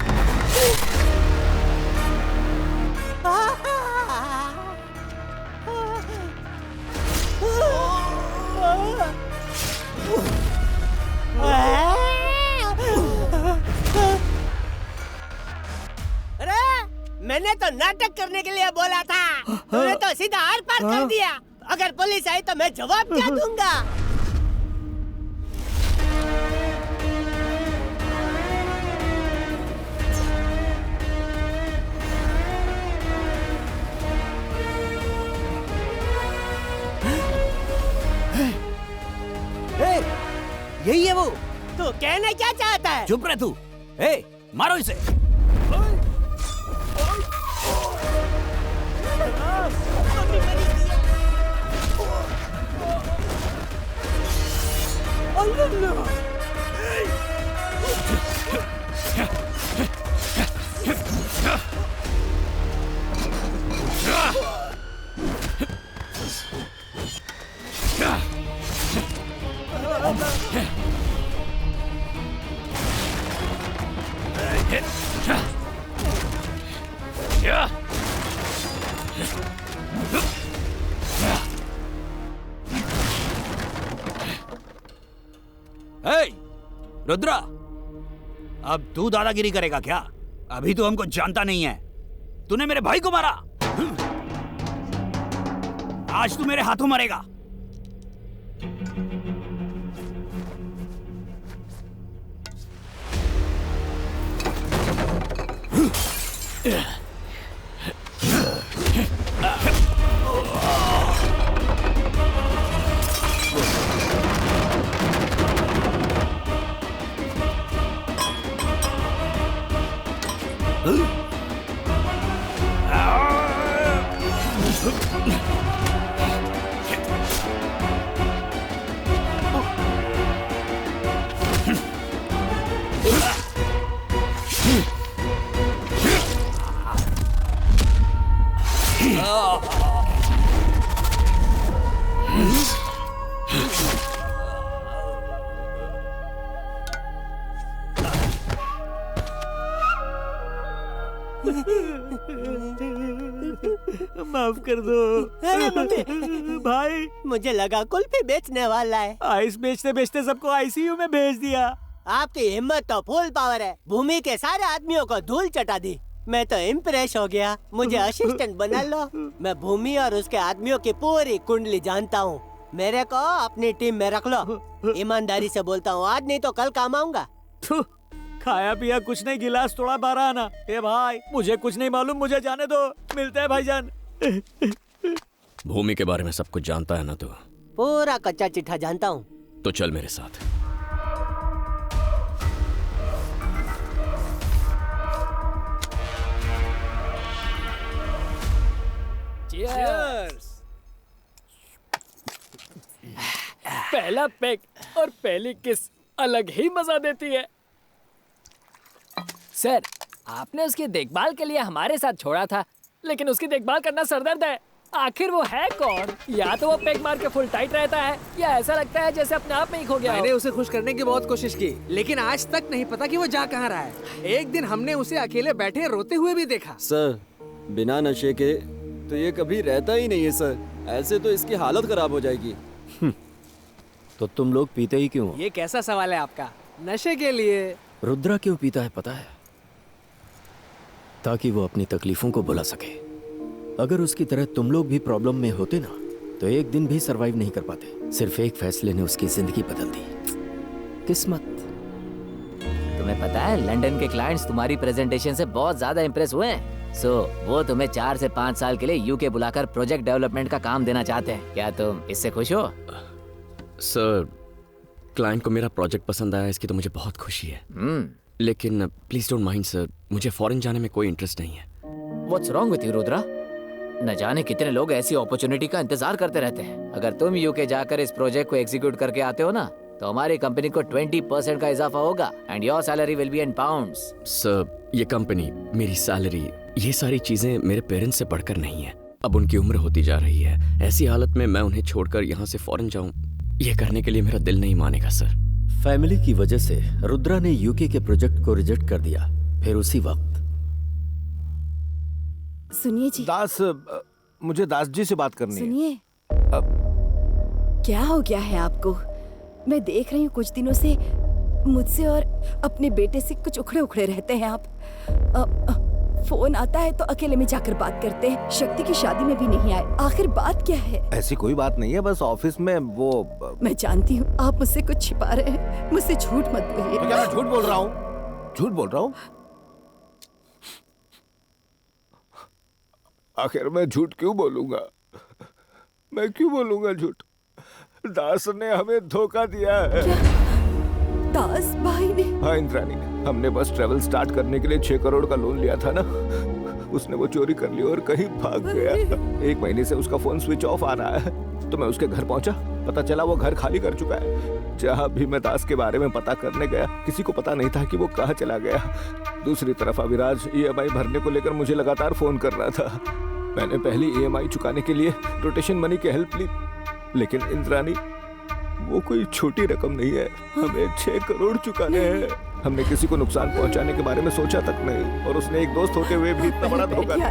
अरे मैंने तो नाटक करने के लिए बोला था, तूने तो सीधा आर पार कर दिया। अगर पुलिस आई तो मैं जवाब क्या दूंगा? यही है वो। तू कहना क्या चाहता है? चुप रह तू। मारो इसे। रुद्रा, अब तू दादागिरी करेगा क्या? अभी तो हमको जानता नहीं है। तूने मेरे भाई को मारा, आज तू मेरे हाथों मरेगा। माफ कर दो। अरे मम्मी, भाई मुझे लगा कुल्फी बेचने वाला है। आइस बेचते बेचते सबको आईसीयू में भेज दिया। आपकी हिम्मत तो फुल पावर है। भूमि के सारे आदमियों को धूल चटा दी। मैं तो इम्प्रेस हो गया। मुझे असिस्टेंट बना लो। मैं भूमि और उसके आदमियों की पूरी कुंडली जानता हूँ। मेरे को अपनी टीम में रख लो। ईमानदारी से बोलता हूँ, आज नहीं तो कल काम आऊंगा। खाया पिया कुछ नहीं, गिलास थोड़ा 12 आना। ए भाई, मुझे कुछ नहीं मालूम, मुझे जाने दो। मिलते हैं भाईजान। भूमि के बारे में सब कुछ जानता है ना तू? पूरा कच्चा चिट्ठा जानता हूँ। तो चल मेरे साथ। Cheers! पहला पैक और पहली किस अलग ही मजा देती है। सर, आपने उसकी देखभाल के लिए हमारे साथ छोड़ा था, लेकिन उसकी देखभाल करना सरदर्द है। आखिर वो है कौन? या तो वो पैक मार के फुल टाइट रहता है, या ऐसा लगता है जैसे अपने आप में ही खो गया हो। मैंने उसे खुश करने की बहुत कोशिश की, लेकिन आज तक नहीं पता कि वो जा कहाँ रहा है। एक दिन हमने उसे अकेले बैठे रोते हुए भी देखा। सर, बिना नशे के तो ये कभी रहता ही नहीं है सर। ऐसे तो इसकी हालत खराब हो जाएगी। तो तुम लोग पीते ही क्यों हो? ये कैसा सवाल है आपका? नशे के लिए। रुद्रा क्यों पीता है पता है? ताकि वो अपनी तकलीफों को भुला सके। अगर उसकी तरह तुम लोग भी प्रॉब्लम में होते ना, तो एक दिन भी सरवाइव नहीं कर पाते। सिर्फ एक फैसले ने उसकी जिंदगी बदल दी। किस्मत। तुम्हें पता है, लंदन के क्लाइंट्स तुम्हारी प्रेजेंटेशन से बहुत ज्यादा इंप्रेस हुए हैं। वो तुम्हें 4 से 5 साल के लिए यूके बुलाकर प्रोजेक्ट डेवलपमेंट का काम देना चाहते हैं। क्या तुम इससे खुश हो? सर, क्लाइंट को मेरा प्रोजेक्ट पसंद आया, इसकी तो मुझे बहुत खुशी है। लेकिन प्लीज डोंट माइंड सर, मुझे फॉरेन जाने में कोई इंटरेस्ट नहीं है। What's wrong with you, Rudra? न जाने कितने लोग ऐसी अपॉर्चुनिटी का इंतजार करते रहते हैं। अगर तुम यूके जाकर इस प्रोजेक्ट को एग्जीक्यूट करके आते हो ना, तो हमारी कंपनी को 20% का इजाफा होगा and your salary will be in pounds. Sir, ये कंपनी, मेरी सैलरी, ये सारी चीजें मेरे पेरेंट्स से बढ़कर नहीं है। अब उनकी उम्र होती जा रही है। ऐसी हालत में मैं उन्हें छोड़कर यहाँ से फॉरेन जाऊँ, ये करने के लिए मेरा दिल नहीं मानेगा सर। फैमिली की वजह से रुद्रा ने यूके के प्रोजेक्ट को रिजेक्ट कर दिया। फिर उसी वक्त सुनिए जी। मुझे दास जी से बात करनी है। सुनिए, क्या हो गया है आपको? मैं देख रही हूँ कुछ दिनों से मुझसे और अपने बेटे से कुछ उखड़े उखड़े रहते हैं आप। फोन आता है तो अकेले में जाकर बात करते हैं। शक्ति की शादी में भी नहीं आए। आखिर बात क्या है? ऐसी कोई बात नहीं है, बस ऑफिस में वो। मैं जानती हूँ आप मुझसे कुछ छिपा रहे हैं। मुझसे झूठ मत बोलिए। तो क्या मैं झूठ बोल रहा हूँ? झूठ बोल रहा हूँ? आखिर मैं झूठ क्यों बोलूंगा? मैं क्यों बोलूंगा झूठ? दास ने हमें धोखा दिया है। क्या? दास भाई ने? हाँ इंद्राणी, हमने बस ट्रेवल स्टार्ट करने के लिए 6 करोड़ का लोन लिया था ना, उसने वो चोरी कर ली और कहीं भाग गया। 1 महीने से उसका फोन स्विच ऑफ आ रहा है। तो मैं उसके घर पहुंचा, पता चला वो घर खाली कर चुका है। जहाँ भी मैं दास के बारे में पता करने गया, किसी को पता नहीं था कि वो कहाँ चला गया। दूसरी तरफ अविराज EMI भरने को लेकर मुझे लगातार फोन कर रहा था। मैंने पहली EMI चुकाने के लिए रोटेशन मनी की हेल्प ली, लेकिन इंद्राणी वो कोई छोटी रकम नहीं है। हमें 6 करोड़ चुकाने हैं। हमने किसी को नुकसान पहुंचाने के बारे में सोचा तक नहीं, और उसने एक दोस्त होते हुए भी इतना बड़ा धोखा दिया।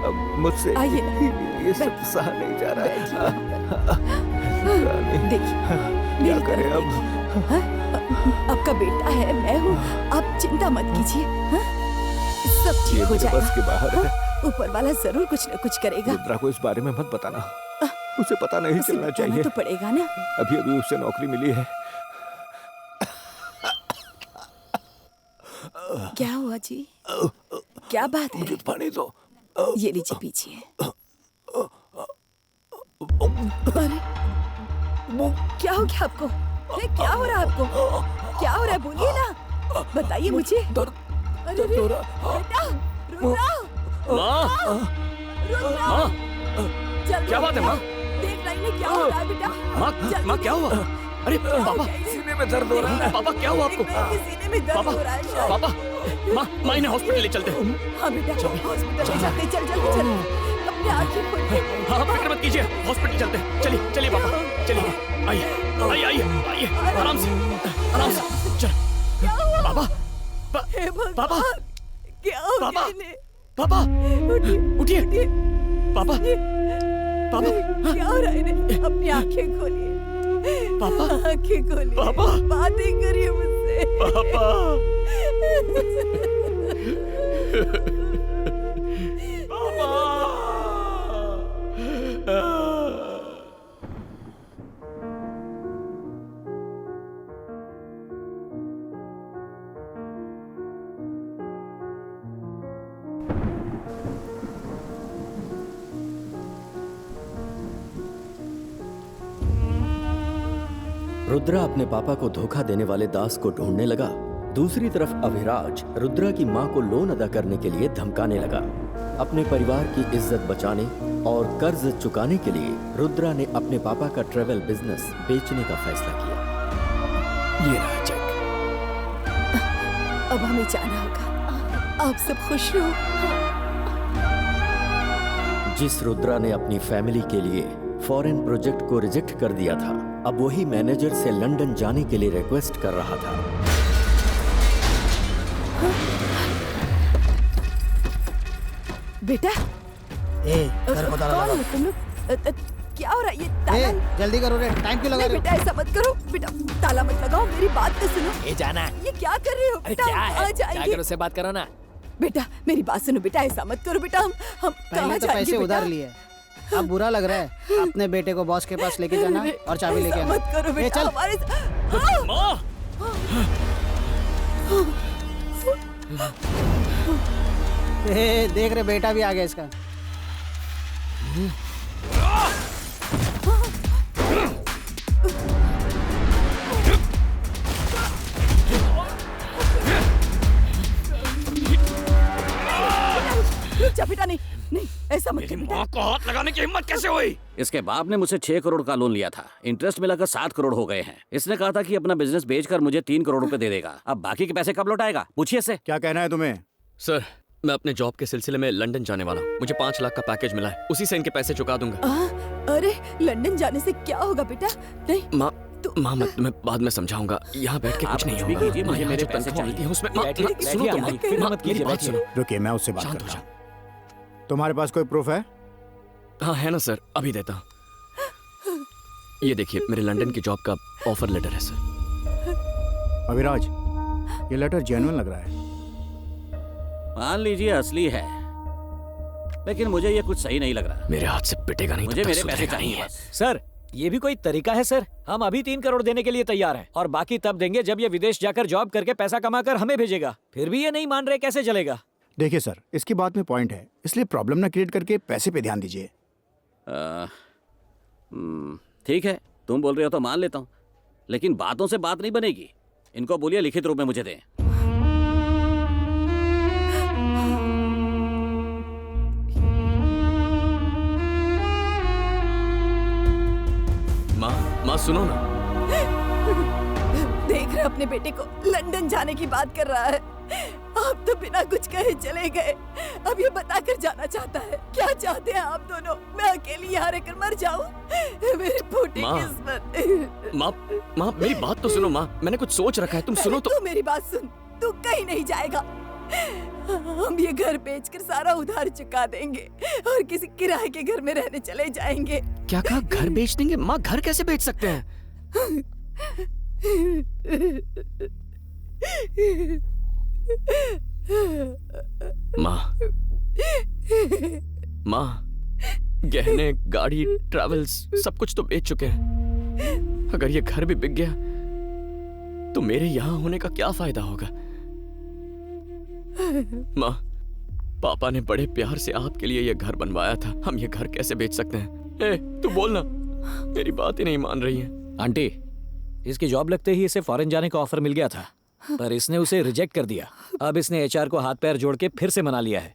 अब मुझसे ये सब सहा नहीं जा रहा। क्या करें अब? आपका बेटा है, मैं हूँ, आप चिंता मत कीजिए। सब ठीक हो जाएगा। बस के बाहर है। ऊपर वाला जरूर कुछ न कुछ करेगा। रुद्रा को इस बारे में मत बताना, उसे पता नहीं चलना चाहिए। तो पड़ेगा ना। अभी अभी उसे नौकरी मिली है। क्या हुआ जी? क्या बात है? मुझे पानी दो। ये लीजिए पीछिए। अरे क्या हो गया आपको? क्या हो रहा है आपको? क्या हो रहा है? बोलिए ना, बताइए मुझे। दर्द हो रहा। बेटा माँ माँ क्या बात है माँ? देख रही है क्या हो रहा है बेटा? माँ क्या हुआ? अरे पापा सीने में दर्द हो रहा है। पापा क्या हुआ आपको? सीने में दर्द हो रहा है शायद। पापा माँ इन्हें हॉस्पिटल ले चलते हैं। हाँ बेटा हॉस्पिटल ले जाते, चल जल्दी चल, अपने आंखें खोल के। हाँ फिक्र मत कीजिए, हॉस्पिटल चलते हैं। चलिए चलिए पापा, चलिए आइए आइए आइए आइए, आराम से चल। पापा पापा क्या हो पापा गया? पापा उठिए पापा पापा क्या हो रहा है इन्हें? अपनी आंखें खोलिए पापा, आंखें खोलिए पापा, बातें करिए मुझसे पापा। रुद्रा अपने पापा को धोखा देने वाले दास को ढूंढने लगा। दूसरी तरफ अभिराज रुद्रा की मां को लोन अदा करने के लिए धमकाने लगा। अपने परिवार की इज्जत बचाने और कर्ज चुकाने के लिए रुद्रा ने अपने पापा का ट्रेवल बिजनेस बेचने का फैसला किया। ये रहा चेक। अब हमें जाना होगा। आप सब खुश रहो। जिस रुद्रा ने अपनी फैमिली के लिए फॉरेन प्रोजेक्ट को रिजेक्ट कर दिया था, अब वही मैनेजर से लंदन जाने के लिए रिक्वेस्ट कर रहा था। बेटा घर को ताला लगा। तुम लोग क्या हो रहा है? ये ताला जल्दी करो रे, टाइम क्यों लगा रहे हो? बेटा ऐसा मत करो बेटा, ताला मत लगाओ, मेरी बात तो सुनो। ये जाना, ये क्या कर रहे हो बेटा? क्या है? आ जाएंगे। जाकर उससे बात करो ना। बेटा मेरी बात सुनो बेटा, ऐसा मत करो बेटा, हम पहले तो पैसे उधार लिए, अब बुरा लग रहा है। अपने बेटे को बॉस के पास लेके जाना और चाबी लेके आना। मत करो बेटा, चल। हमारे देख रहे बेटा भी आ गया इसका। बेटा नहीं नहीं ऐसा मत कर बेटा। माँ को हाथ लगाने की हिम्मत कैसे हुई? इसके बाप ने मुझसे 6 करोड़ का लोन लिया था, इंटरेस्ट मिलाकर 7 करोड़ हो गए हैं। इसने कहा था कि अपना बिजनेस बेचकर मुझे 3 करोड़ रुपए दे देगा। अब बाकी के पैसे कब लौटाएगा? पूछिए से। क्या कहना है तुम्हें? सर मैं अपने जॉब के सिलसिले में लंदन जाने वाला हूँ। मुझे 5 लाख का पैकेज मिला है, उसी से इनके पैसे चुका दूंगा। अरे लंदन जाने से क्या होगा बेटा? नहीं माँ मैं तुम्हें बाद में समझाऊंगा, यहाँ बैठ के कुछ नहीं होगा। मुझे मेरे पैसे चाहिए उसमें। सुनो तो मेरी बात सुनो। रुकिए मैं उससे बात करता हूँ। तुम्हारे पास कोई प्रूफ है? हाँ है ना सर, अभी देता हूँ। ये देखिए मेरे लंदन की जॉब का ऑफर लेटर है सर। अभिराज ये लेटर जेन्युइन लग रहा है। मान लीजिए असली है, लेकिन मुझे ये कुछ सही नहीं लग रहा। मेरे हाथ से पिटेगा नहीं, मुझे मेरे पैसे चाहिए। सर ये भी कोई तरीका है सर? हम अभी 3 करोड़ देने के लिए तैयार हैं और बाकी तब देंगे जब ये विदेश जाकर जॉब करके पैसा कमाकर हमें भेजेगा। फिर भी ये नहीं मान रहे, कैसे चलेगा? देखिए सर, इसकी बात में पॉइंट है, इसलिए प्रॉब्लम ना क्रिएट करके पैसे पे ध्यान दीजिए। ठीक है, तुम बोल रहे हो तो मान लेता हूँ, लेकिन बातों से बात नहीं बनेगी। इनको बोलिए लिखित रूप में मुझे दें। माँ सुनो ना। देख रहे अपने बेटे को लंदन जाने की बात कर रहा है। आप तो बिना कुछ कहे चले गए, अब ये बताकर जाना चाहता है। क्या चाहते हैं आप दोनों? मैं अकेली यहाँ रहकर मर जाऊं? मेरी फूटी किस्मत। माँ मेरी बात तो सुनो माँ, मैंने कुछ सोच रखा है, तुम सुनो तो। तू मेरी बात सुन, तू कहीं नहीं जाएगा। हम ये घर बेचकर सारा उधार चुका देंगे और किसी किराए के घर में रहने चले जाएंगे। क्या कहा? घर बेच देंगे? माँ घर कैसे बेच सकते हैं? माँ गहने, गाड़ी, ट्रैवल्स सब कुछ तो बेच चुके हैं। अगर ये घर भी बिक गया तो मेरे यहाँ होने का क्या फायदा होगा? माँ पापा ने बड़े प्यार से आपके लिए ये घर बनवाया था, हम ये घर कैसे बेच सकते हैं? तू बोलना, मेरी बात ही नहीं मान रही है। आंटी इसकी जॉब लगते ही इसे फॉरेन जाने का ऑफर मिल गया था, पर इसने उसे रिजेक्ट कर दिया। अब इसने एचआर को हाथ पैर जोड़ के फिर से मना लिया है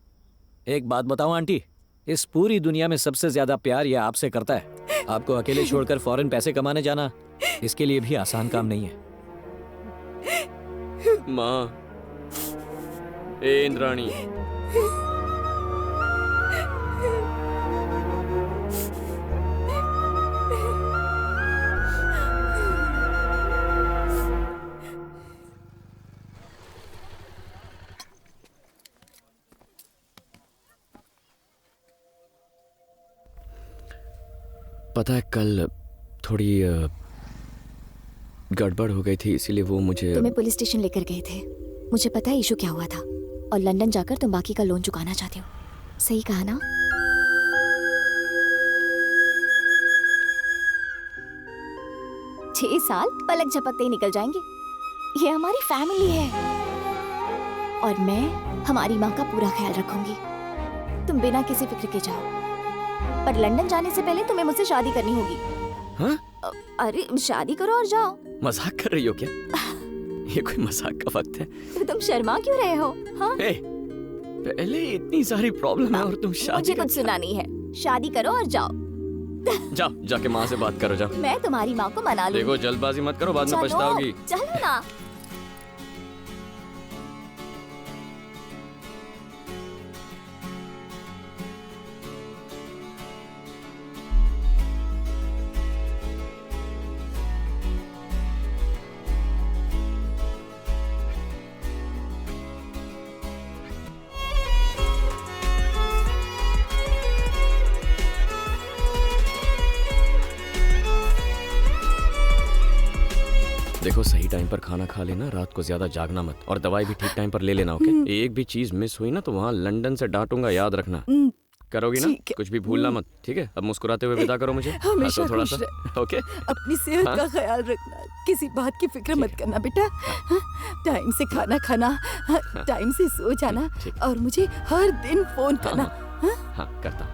एक बात बताऊं आंटी, इस पूरी दुनिया में सबसे ज्यादा प्यार ये आपसे करता है। आपको अकेले छोड़कर फॉरेन पैसे कमाने जाना इसके लिए भी आसान काम नहीं है। माँ, ए इंद्राणी, पता है कल थोड़ी गड़बड़ हो गई थी, इसीलिए वो मुझे तुम्हें पुलिस स्टेशन लेकर गए थे। मुझे पता है इशू क्या हुआ था, और लंदन जाकर तुम बाकी का लोन चुकाना चाहते हो। सही कहा ना? छह साल पलक झपकते ही निकल जाएंगे। ये हमारी फैमिली है और मैं हमारी माँ का पूरा ख्याल रखूंगी। तुम बिना किसी फिक्र के जाओ, पर लंदन जाने से पहले तुम्हें मुझसे शादी करनी होगी। हाँ? अरे शादी करो और जाओ। मजाक कर रही हो क्या? ये कोई मजाक का वक्त है? तो तुम शर्मा क्यों रहे हो? हाँ? पहले इतनी सारी प्रॉब्लम है और तुम शादी। मुझे कुछ सुना नहीं है। शादी करो और जाओ। जाओ, जाके माँ से बात करो, जाओ। मैं तुम्हारी माँ को मना लूंगी। देखो जल्दबाजी मत करो, बाद में पछताओगी। चलो ना। देखो सही टाइम पर खाना खा लेना, रात को ज्यादा जागना मत, और दवाई भी ठीक टाइम पर ले लेना, ओके? एक भी चीज मिस हुई ना तो वहाँ लंदन से डांटूंगा, याद रखना। करोगी ना? कुछ भी भूलना मत, ठीक है? अब मुस्कुराते हुए विदा करो मुझे। हमेशा थोड़ा खुश सा, रहे। ओके? अपनी सेहत का ख्याल रखना, किसी बात की फिक्र मत करना बेटा। टाइम से खाना खाना, टाइम से सो जाना, और मुझे हर दिन फोन करना। हाँ करता।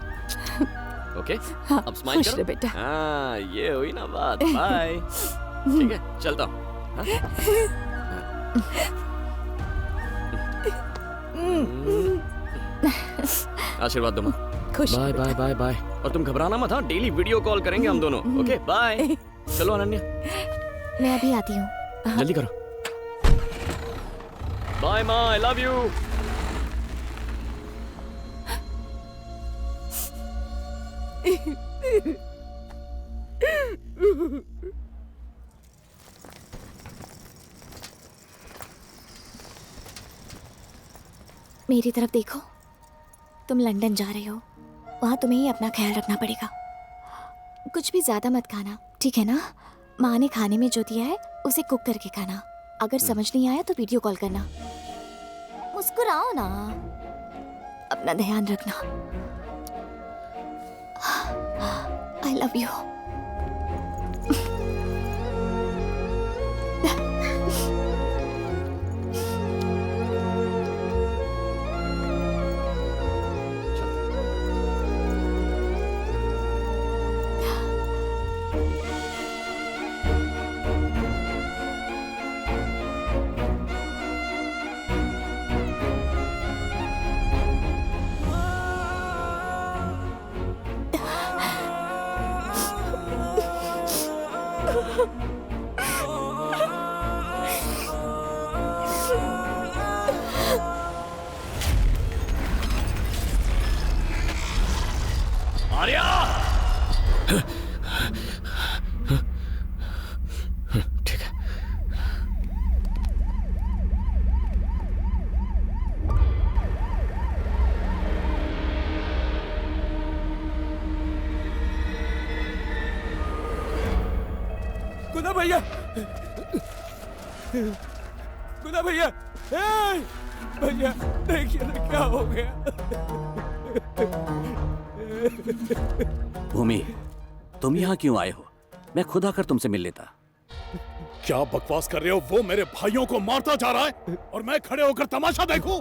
ओके? अब स्माइल खुश करो रहे बेटा। हाँ, ये हुई ना बात। बाय। ठीक है, चलता हूँ। हाँ? आशीर्वाद दो माँ। Bye bye bye bye. और तुम घबराना मत, हाँ? डेली वीडियो कॉल करेंगे हम दोनों, ओके? बाय। चलो अनन्या, मैं अभी आती हूँ। जल्दी करो। बाय माँ, आई लव यू। मेरी तरफ देखो, तुम लंदन जा रहे हो, वहां तुम्हें ही अपना ख्याल रखना पड़ेगा। कुछ भी ज्यादा मत खाना, ठीक है ना? माँ ने खाने में जो दिया है उसे कुक करके खाना। अगर समझ नहीं आया तो वीडियो कॉल करना। मुस्कुराओ ना, अपना ध्यान रखना। I love you. आर्या! ठीक है। गुना भैया, गुना भैया, भैया देखिए ना क्या हो गया। भूमि, तुम यहाँ क्यों आए हो? मैं खुद आकर तुमसे मिल लेता। क्या बकवास कर रहे हो? वो मेरे भाइयों को मारता जा रहा है और मैं खड़े होकर तमाशा देखूं?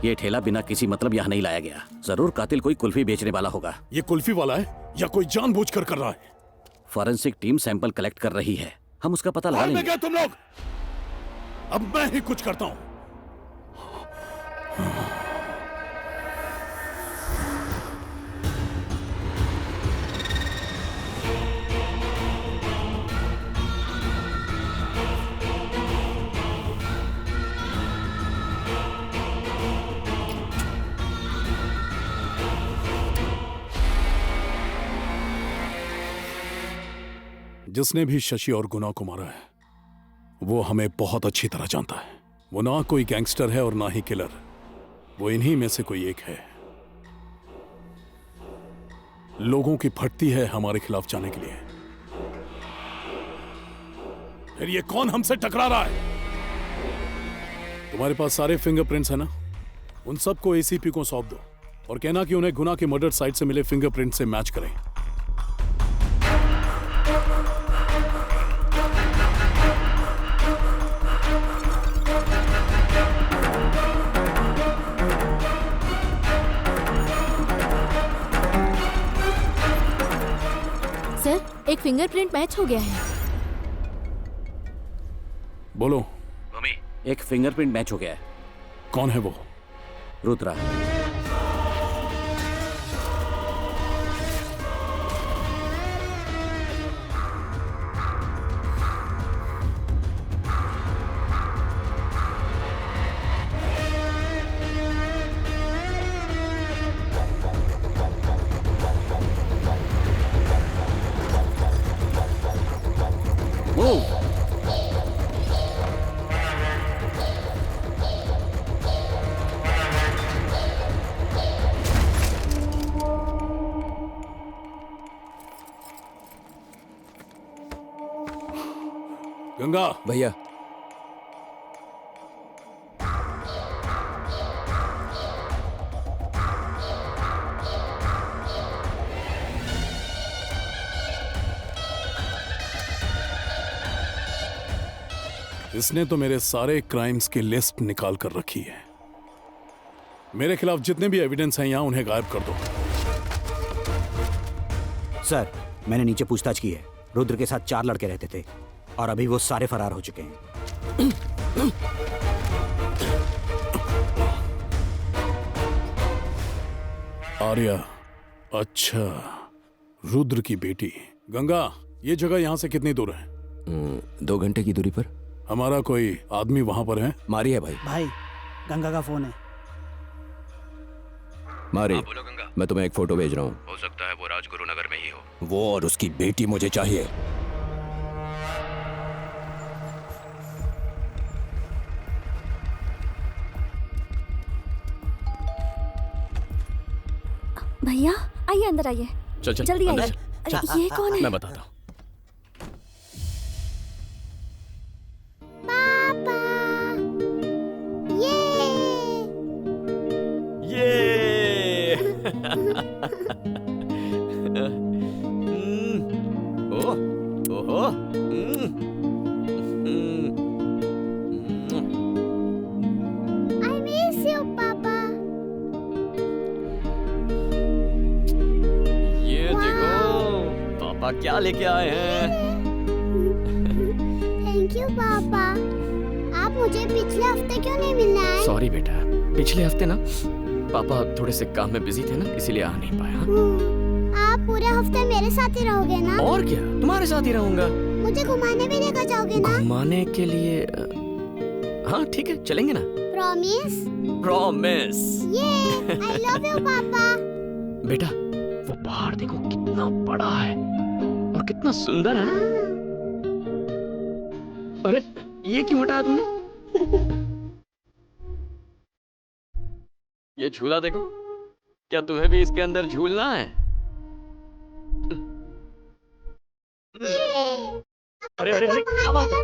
ये ठेला बिना किसी मतलब यहाँ नहीं लाया गया। जरूर कातिल कोई कुल्फी बेचने वाला होगा। ये कुल्फी वाला है या कोई जानबूझकर कर रहा है? फॉरेंसिक टीम सैंपल कलेक्ट कर रही है, हम उसका पता लगा लेंगे। तुम लोग अब मैं ही कुछ करता हूं। जिसने भी शशि और गुना को मारा है वो हमें बहुत अच्छी तरह जानता है। वो ना कोई गैंगस्टर है और ना ही किलर, वो इन्हीं में से कोई एक है। लोगों की फटती है हमारे खिलाफ जाने के लिए। फिर ये कौन हमसे टकरा रहा है? तुम्हारे पास सारे फिंगरप्रिंट्स है ना? उन सबको एसीपी को सौंप दो और कहना कि उन्हें गुना के मर्डर साइट से मिले फिंगरप्रिंट से मैच करें। सर, एक फिंगरप्रिंट मैच हो गया है। बोलो। मम्मी, एक फिंगरप्रिंट मैच हो गया है। कौन है वो? रुद्रा। गंगा भैया, इसने तो मेरे सारे क्राइम्स की लिस्ट निकाल कर रखी है। मेरे खिलाफ जितने भी एविडेंस हैं यहां उन्हें गायब कर दो। सर, मैंने नीचे पूछताछ की है। रुद्र के साथ 4 लड़के रहते थे और अभी वो सारे फरार हो चुके हैं। आर्या, अच्छा, रुद्र की बेटी। गंगा, ये जगह यहां से कितनी दूर है? 2 घंटे की दूरी पर। हमारा कोई आदमी वहां पर है? मारी है भाई। भाई, गंगा का फोन है। मारी। बोलो गंगा। मैं तुम्हें एक फोटो भेज रहा हूँ। हो सकता है वो राजगुरु नगर में ही हो। वो और उसकी बेटी मुझे चाहिए। भैया आइए, अंदर आइए। चल चल जल्दी अंदर आइए। चल। अरे, ये कौन है? मैं बताता हूँ। ओहो। I miss you, पापा। ये देखो पापा क्या लेके आए हैं। थैंक यू पापा। आप मुझे पिछले हफ्ते क्यों नहीं मिलने आए? सॉरी बेटा, पिछले हफ्ते ना पापा थोड़े से काम में बिजी थे ना, इसीलिए आ नहीं पाया। आप पूरे हफ्ते मेरे साथ ही रहोगे ना? और क्या, तुम्हारे साथ ही रहूंगा। मुझे घुमाने भी लेकर जाओगे ना? घुमाने के लिए हाँ ठीक है, चलेंगे ना। प्रॉमिस? प्रॉमिस। ये आई लव यू पापा। बेटा वो पहाड़ देखो कितना बड़ा है और कितना सुंदर है ना। अरे ये क्यों हटाया तुमने? ये झूला देखो, क्या तुम्हें भी इसके अंदर झूलना है? अरे अरे अरे क्या बात है?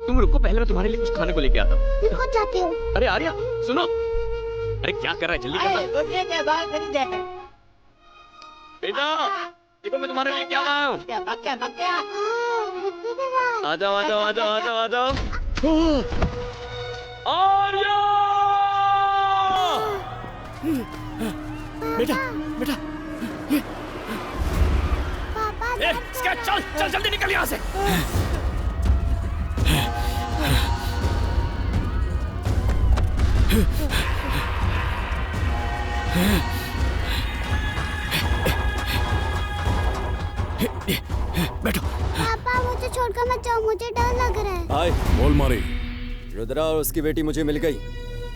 तुम रुको, पहले मैं तुम्हारे लिए कुछ खाने को लेके आता हूँ। कहाँ जाते हो? अरे आर्या सुनो, अरे क्या कर रहा है, जल्दी करना। बेटा देखो मैं तुम्हारे लिए क्या लाया हूँ। आ जाओ आ जाओ आ जाओ आ जाओ आ जाओ। आर्या! बेटा बेटा ए, चल चल जल्दी निकल यहाँ से। बैठो। पापा मुझे छोड़कर मत जाओ, मुझे डर लग रहा है। हाय। बोल मारी। रुद्रा और उसकी बेटी मुझे मिल गई।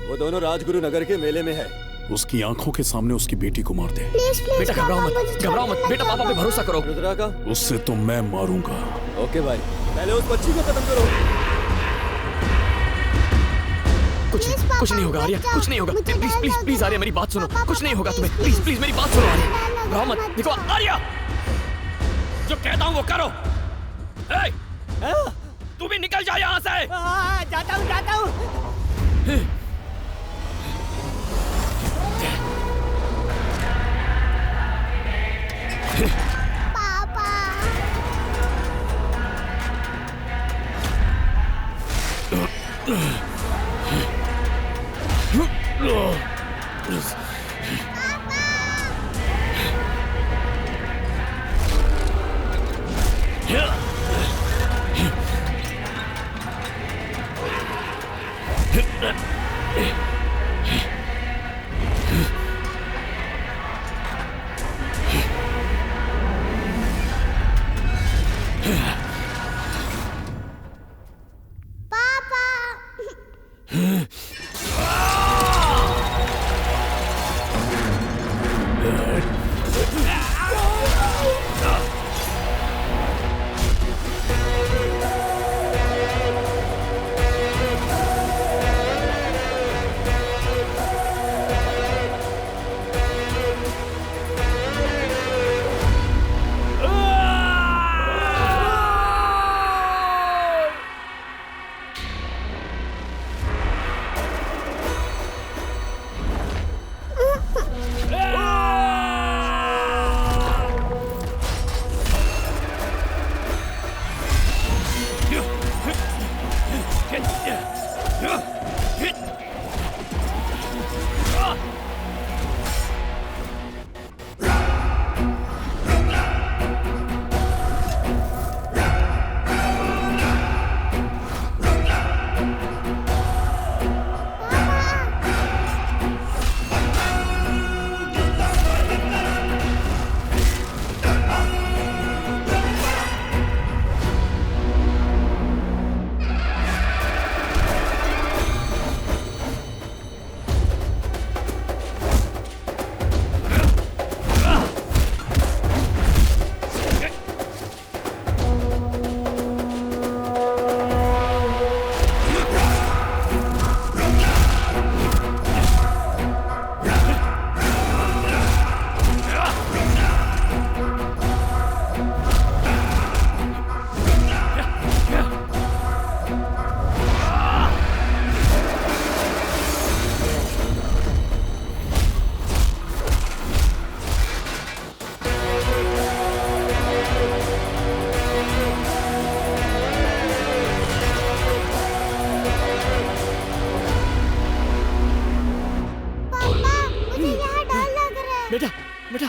वो दोनों राजगुरु नगर के मेले में है। उसकी आंखों के सामने उसकी बेटी को मार दे। प्लीज प्लीज बेटा घबराओ मत, घबराओ मत बेटा, पापा पे भरोसा करो। रुद्रा का उससे तो मैं मारूंगा। ओके भाई, पहले उस बच्ची को खत्म करो। कुछ नहीं होगा आर्या, कुछ नहीं होगा। प्लीज प्लीज प्लीज आर्या मेरी बात सुनो, कुछ नहीं होगा तुम्हें। प्लीज प्लीज मेरी बात सुनो आर्या, घबराओ मत। देखो आर्या, जो कहता हूँ वो करो। तू भी निकल जा यहाँ से। जाता हूँ जाता हूँ। पापा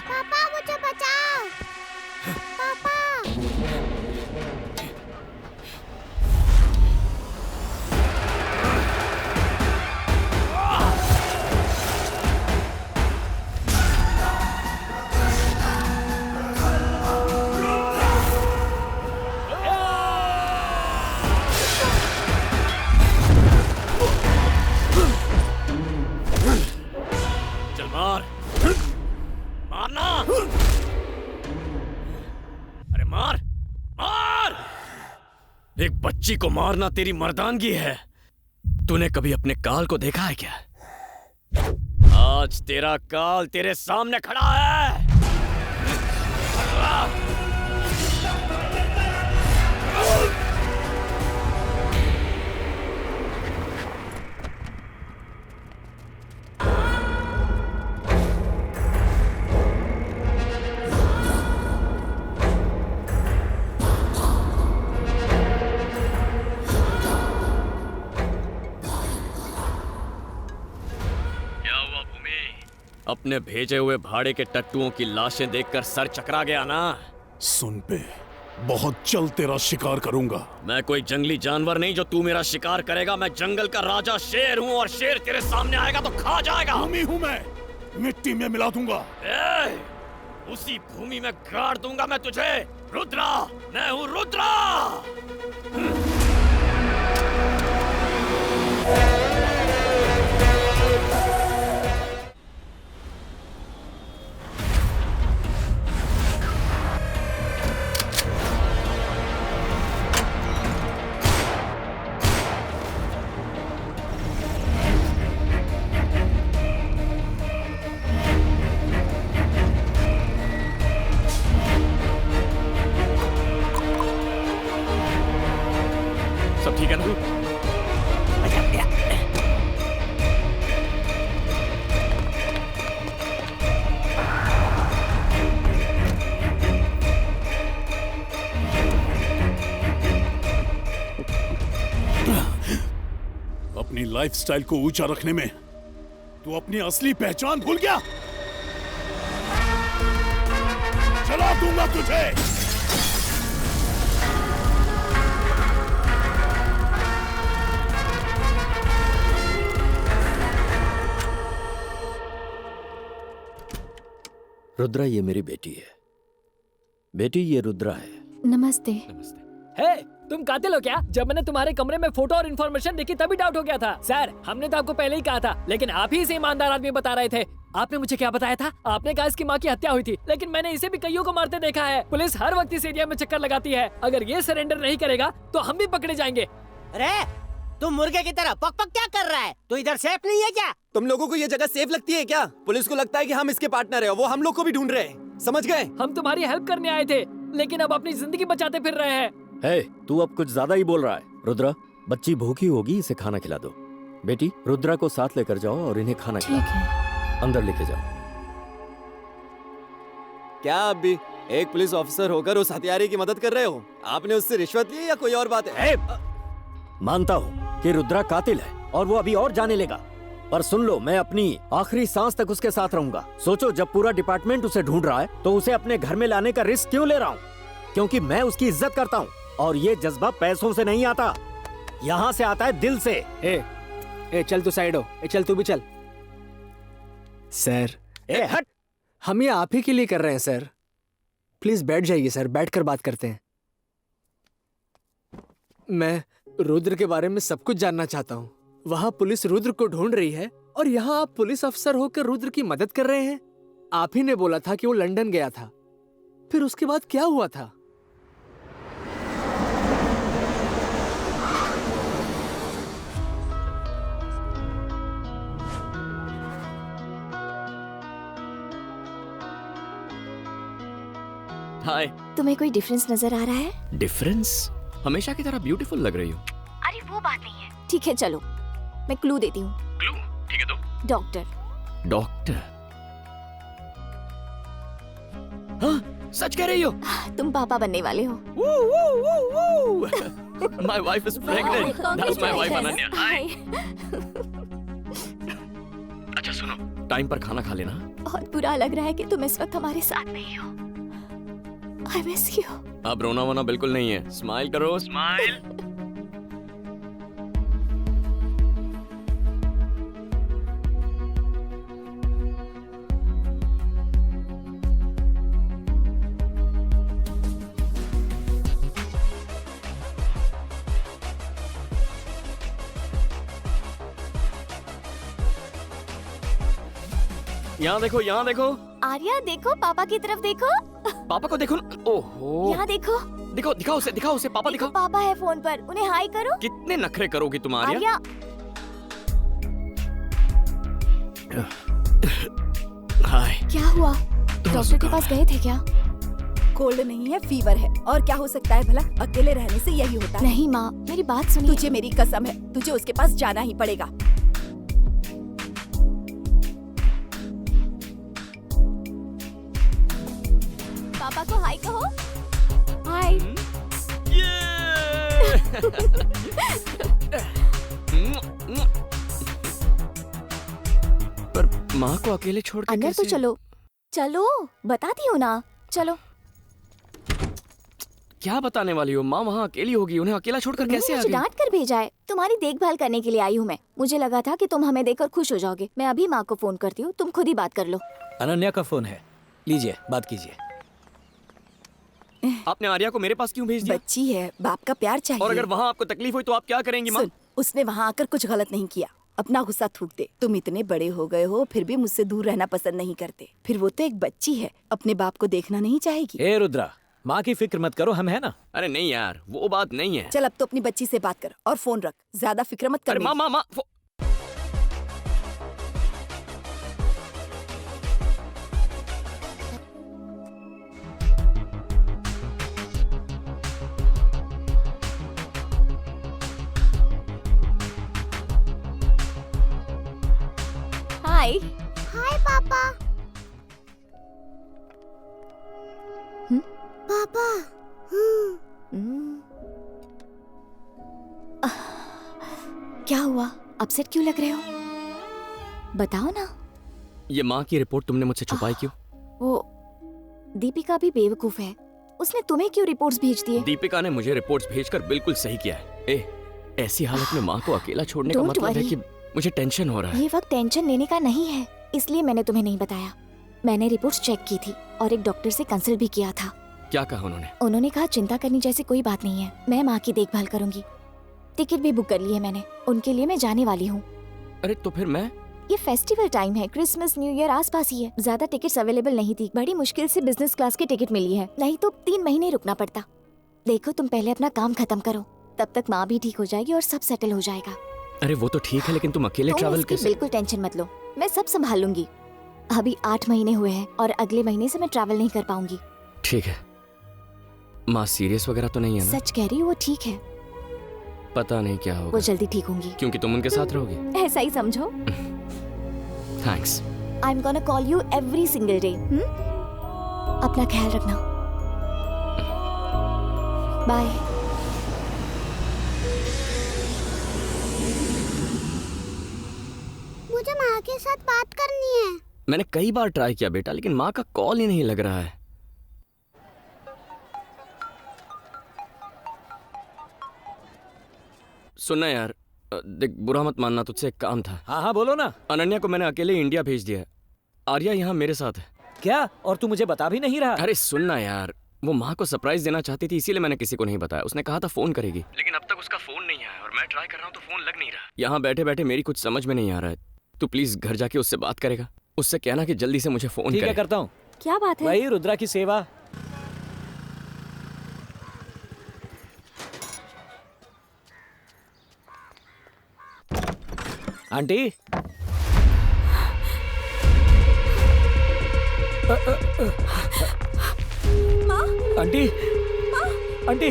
पापा मुझे बचाओ। पापा चल मार, मारना। अरे मार मार। एक बच्ची को मारना तेरी मर्दानगी है। तूने कभी अपने काल को देखा है क्या? आज तेरा काल तेरे सामने खड़ा है। अपने भेजे हुए भाड़े के टट्टुओं की लाशें देखकर सर चकरा गया ना? सुन पे, बहुत जल्द तेरा शिकार करूंगा। मैं कोई जंगली जानवर नहीं जो तू मेरा शिकार करेगा। मैं जंगल का राजा शेर हूँ और शेर तेरे सामने आएगा तो खा जाएगा। भूमि हूँ मैं, मिट्टी में मिला दूंगा। उसी भूमि में गाड़ दूंगा मैं तुझे। रुद्रा, मैं हूँ रुद्रा। सब ठीक है ना? अपनी लाइफस्टाइल को ऊंचा रखने में तू अपनी असली पहचान भूल गया। चला दूंगा तुझे। रुद्रा, ये मेरी बेटी है। बेटी, ये रुद्रा है। नमस्ते। हे, तुम कातिल हो क्या? जब मैंने तुम्हारे कमरे में फोटो और इन्फॉर्मेशन देखी तभी डाउट हो गया था। सर, हमने तो आपको पहले ही कहा था, लेकिन आप ही इसे ईमानदार आदमी बता रहे थे। आपने मुझे क्या बताया था? आपने कहा इसकी माँ की हत्या हुई थी, लेकिन मैंने इसे भी कईयों को मारते देखा है। पुलिस हर वक्त इस एरिया में चक्कर लगाती है। अगर ये सरेंडर नहीं करेगा तो हम भी पकड़े जाएंगे। अरे तुम मुर्गे की तरह पक पक क्या कर रहा है? तू इधर सेफ नहीं है क्या? तुम लोगों को ये जगह सेफ लगती है क्या? पुलिस को लगता है कि हम इसके पार्टनर हैं, वो हम लोग को भी ढूंढ रहे हैं। समझ गए? हम तुम्हारी हेल्प करने आए थे, लेकिन अब अपनी जिंदगी बचाते फिर रहे हैं। हे, तू अब कुछ ज्यादा ही बोल रहा है। रुद्रा, बच्ची भूखी होगी, इसे खाना खिला दो। बेटी, रुद्रा को साथ लेकर जाओ और इन्हें खाना खिलाओ। अंदर लेके जाओ। क्या आप भी एक पुलिस ऑफिसर होकर उस हत्यारे की मदद कर रहे हो? आपने उससे रिश्वत ली या कोई और बात है? मानता हूँ कि रुद्रा कातिल है और वो अभी और जाने लेगा, पर सुन लो, मैं अपनी आखिरी सांस तक उसके साथ रहूंगा। सोचो, जब पूरा डिपार्टमेंट उसे ढूंढ रहा है तो उसे अपने घर में लाने का रिस्क क्यों ले रहा हूँ? क्योंकि मैं उसकी इज्जत करता हूँ और ये जज्बा पैसों से नहीं आता, यहाँ से आता है दिल से। ए, चल तू साइड हो। चल तू भी चल। सर, हट। हम ये आप ही के लिए कर रहे हैं सर। प्लीज बैठ जाइए सर, बैठकर बात करते हैं। मैं रुद्र के बारे में सब कुछ जानना चाहता हूँ। वहाँ पुलिस रुद्र को ढूंढ रही है और यहाँ आप पुलिस अफसर होकर रुद्र की मदद कर रहे हैं। आप ही ने बोला था कि वो लंदन गया था, फिर उसके बाद क्या हुआ था? हाय। तुम्हें कोई डिफरेंस नजर आ रहा है? डिफरेंस? हमेशा की तरह ब्यूटीफुल लग रही हो। अरे वो बात नहीं है। ठीक है, चलो मैं क्लू देती हूँ। क्लू? ठीक है, दो। डॉक्टर। डॉक्टर? हाँ, सच कह रही हो? तुम पापा बनने वाले हो। My wife is pregnant. That's my wife Ananya. Hi. अच्छा सुनो, टाइम पर खाना खा लेना। बहुत बुरा लग रहा है कि तुम इस वक्त हमारे साथ नहीं हो। I miss you. अब रोना वोना बिल्कुल नहीं है। स्माइल करो, स्माइल। यहाँ देखो, यहाँ देखो। आर्या, देखो पापा की तरफ देखो। पापा को देखो ना। ओहो। यहाँ देखो। दिखाओ, दिखाओ उसे, दिखाओ उसे। पापा दिखाओ। पापा है फोन पर, उन्हें हाई करो। कितने नखरे करोगी तुम आर्या? आर्या। हाय। क्या हुआ? डॉक्टर के पास गए थे क्या? कोल्ड नहीं है, फीवर है। और क्या हो सकता है भला? अकेले रहने से यही होता है। नहीं माँ, मेरी बात सुनिए। तुझे मेरी कसम है, तुझे उसके पास जाना ही पड़ेगा। पापा को हाय कहो। हाय। पर माँ को अकेले छोड़ के अंदर तो चलो। चलो, बताती हूँ ना। चलो। क्या बताने वाली हो? माँ वहाँ अकेली होगी, उन्हें अकेला छोड़कर कैसे आ मुझे गई? डांट कर भेजा है। तुम्हारी देखभाल करने के लिए आई हूँ मैं। मुझे लगा था कि तुम हमें देखकर खुश हो जाओगे। मैं अभी माँ को फोन करती हूँ, तुम खुद ही बात कर लो। अनन्या का फोन है, लीजिए बात कीजिए। आपने आर्या को मेरे पास क्यों भेज दिया? बच्ची है, बाप का प्यार चाहिए। और अगर वहाँ आपको तकलीफ हुई तो आप क्या करेंगी माँ? सुन, उसने वहाँ आकर कुछ गलत नहीं किया। अपना गुस्सा थूक दे। तुम इतने बड़े हो गए हो फिर भी मुझसे दूर रहना पसंद नहीं करते। फिर वो तो एक बच्ची है, अपने बाप को देखना नहीं चाहेगी। ए रुद्रा, माँ की फिक्र मत करो, हम है ना। अरे नहीं यार, वो बात नहीं है। चल अब तो अपनी बच्ची से बात कर और फोन रख, ज्यादा फिक्र मत कर। अरे माँ माँ माँ हाय। हाय पापा। पापा। क्या हुआ? अपसेट क्यों लग रहे हो? बताओ ना। ये माँ की रिपोर्ट तुमने मुझसे छुपाई क्यों? वो दीपिका भी बेवकूफ है, उसने तुम्हें क्यों रिपोर्ट्स भेज दिए? दीपिका ने मुझे रिपोर्ट्स भेजकर बिल्कुल सही किया है। ऐसी हालत में माँ को अकेला छोड़ने का Don't मतलब है worry। कि मुझे टेंशन हो रहा है। ये वक्त टेंशन लेने का नहीं है, इसलिए मैंने तुम्हें नहीं बताया। मैंने रिपोर्ट्स चेक की थी और एक डॉक्टर से कंसल्ट भी किया था। क्या कहा उन्होंने? उन्होंने कहा चिंता करने जैसी कोई बात नहीं है, मैं माँ की देखभाल करूंगी। टिकट भी बुक कर ली है मैंने, उनके लिए मैं जाने वाली हूँ। अरे तो फिर मैं? ये फेस्टिवल टाइम है, क्रिसमस न्यू ईयर आसपास ही है। ज्यादा टिकट्स अवेलेबल नहीं थी, बड़ी मुश्किल से बिजनेस क्लास की टिकट मिली है, नहीं तो 3 महीने रुकना पड़ता। देखो तुम पहले अपना काम खत्म करो, तब तक माँ भी ठीक हो जाएगी और सब सेटल हो जाएगा। अरे वो तो ठीक है, लेकिन तुम अकेले ट्रैवल कैसे? बिल्कुल टेंशन मत लो, मैं सब संभाल लूंगी। अभी 8 महीने हुए हैं और अगले महीने से मैं ट्रैवल नहीं कर पाऊंगी। ठीक है। माँ सीरियस वगैरह तो नहीं है ना? सच कह रही हूँ, वो ठीक है। पता नहीं क्या होगा। वो जल्दी ठीक होंगी। क्योंकि तुम उनके साथ रहोगी। ऐसा ही समझो। Thanks. I am gonna call you every single day. अपना ख्याल रखना। बाय। मुझे माँ के साथ बात करनी है। मैंने कई बार ट्राई किया बेटा, लेकिन माँ का कॉल ही नहीं लग रहा है। सुनना यार, देख बुरा मत मानना, तुझसे एक काम था। हाँ हाँ बोलो ना। अनन्या को मैंने अकेले इंडिया भेज दिया है। आर्या यहाँ मेरे साथ है। क्या? और तू मुझे बता भी नहीं रहा? अरे सुनना यार, वो माँ को सरप्राइज देना चाहती थी, इसीलिए मैंने किसी को नहीं बताया। उसने कहा था फोन करेगी, लेकिन अब तक उसका फोन नहीं आया और मैं ट्राई कर रहा हूँ तो फोन लग नहीं रहा। यहाँ बैठे बैठे मेरी कुछ समझ में नहीं आ रहा है। तू प्लीज घर जाके उससे बात करेगा, उससे कहना कि जल्दी से मुझे फोन करे। ठीक है, करता हूँ। क्या बात है? वही रुद्रा की सेवा। आंटी। माँ? आंटी। आंटी।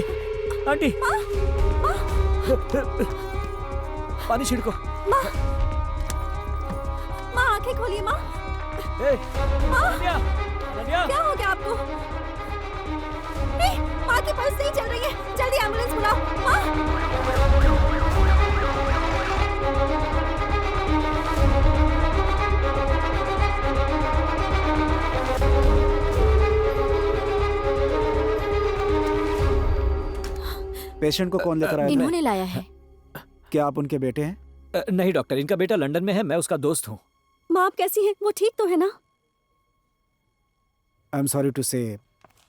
आंटी। पानी छिड़को। माँ आंखें खोलिए माँ। माँ क्या हो गया आपको? नहीं, माँ की पल्स नहीं चल रही है, जल्दी एम्बुलेंस बुलाओ। माँ। पेशेंट को कौन लेकर आया? इन्होंने लाया है। क्या आप उनके बेटे हैं? नहीं डॉक्टर, इनका बेटा लंदन में है, मैं उसका दोस्त हूँ। माँ आप कैसी हैं? वो ठीक तो है ना? आई एम सॉरी टू से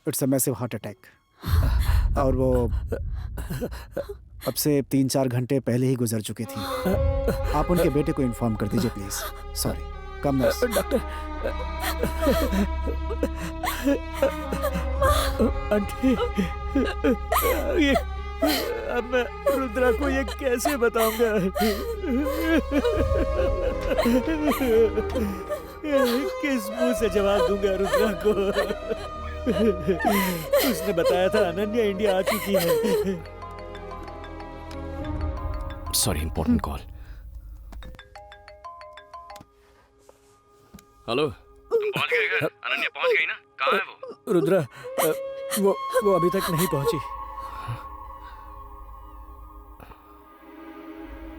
it's a massive heart attack. और वो अब से 3-4 घंटे पहले ही गुजर चुकी थी। आप उनके बेटे को इन्फॉर्म कर दीजिए please. Sorry. Come nurse. Doctor. Aunty, ये अब मैं रुद्रा को ये कैसे बताऊंगा? किस मुंह से जवाब दूंगा रुद्रा को? उसने बताया था अनन्या इंडिया आ चुकी है। Sorry, important call. हेलो। पहुंच गए घर? अनन्या पहुंच गई ना? कहाँ है वो? रुद्रा वो अभी तक नहीं पहुंची।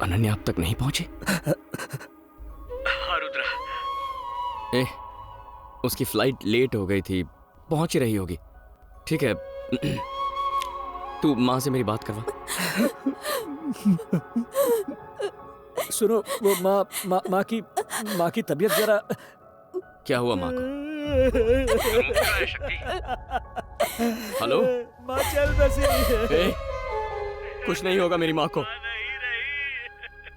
अनन्या अब तक नहीं पहुंची? हाँ रुद्रा। उसकी फ्लाइट लेट हो गई थी, पहुंच ही रही होगी। ठीक है, तू माँ से मेरी बात करवा। सुनो, वो माँ की तबीयत जरा। क्या हुआ माँ को? हेलो माँ चल बसी। कुछ नहीं होगा मेरी माँ को।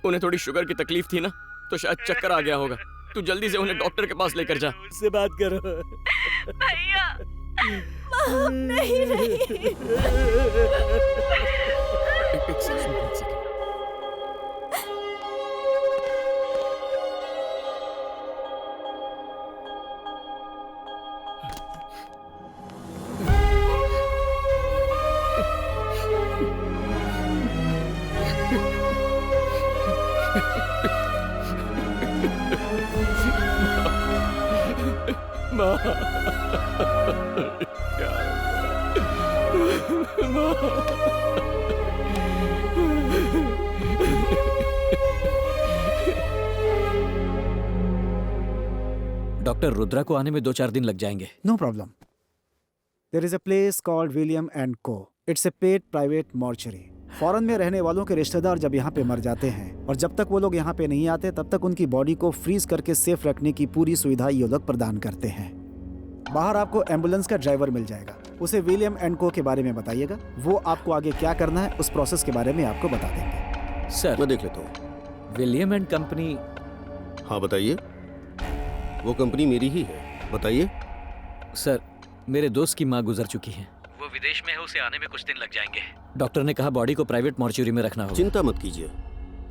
उन्हें थोड़ी शुगर की तकलीफ थी ना, तो शायद चक्कर आ गया होगा। तू जल्दी से उन्हें डॉक्टर के पास लेकर जा। से बात करो। भैया माँ नहीं रही। एक सेकंड। माँ डॉक्टर रुद्रा को आने में 2-4 दिन लग जाएंगे। No problem. There is a place called William and co. It's a paid private mortuary. Foreign में रहने वालों के रिश्तेदार जब यहाँ पे मर जाते हैं और जब तक वो लोग यहाँ पे नहीं आते तब तक उनकी बॉडी को फ्रीज करके सेफ रखने की पूरी सुविधा ये लोग प्रदान करते हैं। बाहर आपको एम्बुलेंस का ड्राइवर मिल जाएगा। उसे विलियम एंड को के बारे में बताइएगा। वो आपको आगे क्या करना है उस प्रोसेस के बारे में आपको बता देंगे। सर मैं देख लेता हूँ। William and company. हाँ बताइए। वो कंपनी मेरी ही है, बताइए। सर मेरे दोस्त की माँ गुजर चुकी है। वो विदेश में है, उसे आने में कुछ दिन लग जाएंगे। डॉक्टर ने कहा बॉडी को प्राइवेट मॉर्चुरी में रखना होगा। चिंता मत कीजिए,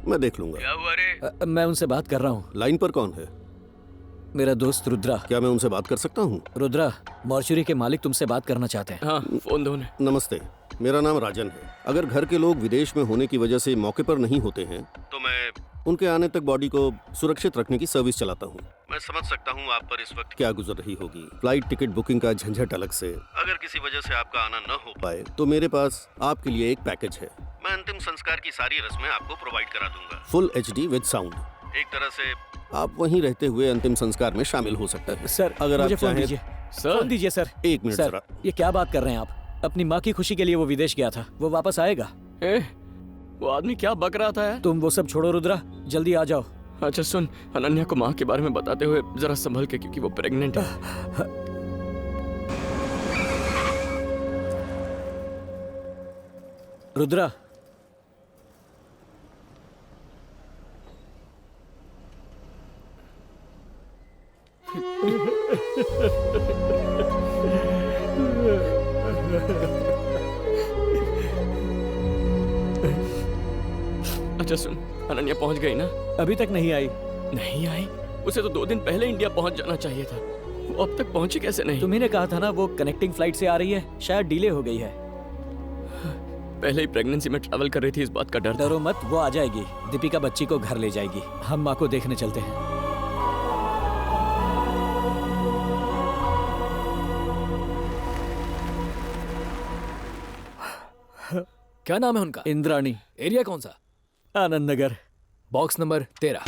मैं देख लूंगा। क्या हुआ रे? मैं उनसे बात कर रहा हूँ। लाइन पर कौन है? मेरा दोस्त रुद्रा। क्या मैं उनसे बात कर सकता हूँ? रुद्रा, मॉर्चुरी के मालिक तुमसे बात करना चाहते हैं। हाँ, फोन दो। नमस्ते, मेरा नाम राजन है। अगर घर के लोग विदेश में होने की वजह से मौके पर नहीं होते हैं तो मैं उनके आने तक बॉडी को सुरक्षित रखने की सर्विस चलाता हूँ। मैं समझ सकता हूँ आप पर इस वक्त क्या गुजर रही होगी। फ्लाइट टिकट बुकिंग का झंझट अलग से। अगर किसी वजह से आपका आना न हो पाए तो मेरे पास आपके लिए एक पैकेज है। मैं अंतिम संस्कार की सारी रस्में आपको प्रोवाइड करा दूंगा। Full HD with sound. एक तरह से आप वहीं रहते हुए अंतिम संस्कार में शामिल हो सकते हैं। सर अगर मुझे आप फोन चाहें। दीजिए। फोन दीजिए सर। एक मिनट सर, ये क्या बात कर रहे हैं आप? अपनी माँ की खुशी के लिए वो विदेश गया था, वो वापस आएगा। वो आदमी क्या बक रहा था यार? तुम वो सब छोड़ो रुद्रा, जल्दी आ जाओ। अच्छा सुन, अनन्या को माँ के बारे में बताते हुए जरा संभल के, क्योंकि वो प्रेग्नेंट है। रुद्रा, अच्छा सुन, अनन्या पहुंच गई ना? अभी तक नहीं आई। नहीं आई? उसे तो 2 दिन पहले इंडिया पहुंच जाना चाहिए था। वो अब तक पहुंची कैसे नहीं? तुम्ही ने कहा था ना वो कनेक्टिंग फ्लाइट से आ रही है, शायद डिले हो गई है। पहले ही प्रेगनेंसी में ट्रैवल कर रही थी, इस बात का डर। डरो मत, वो आ जाएगी। दीपिका बच्ची को घर ले जाएगी। हम माँ को देखने चलते हैं। क्या नाम है उनका? इंद्राणी। एरिया कौन सा? Anand Nagar. Box number 13।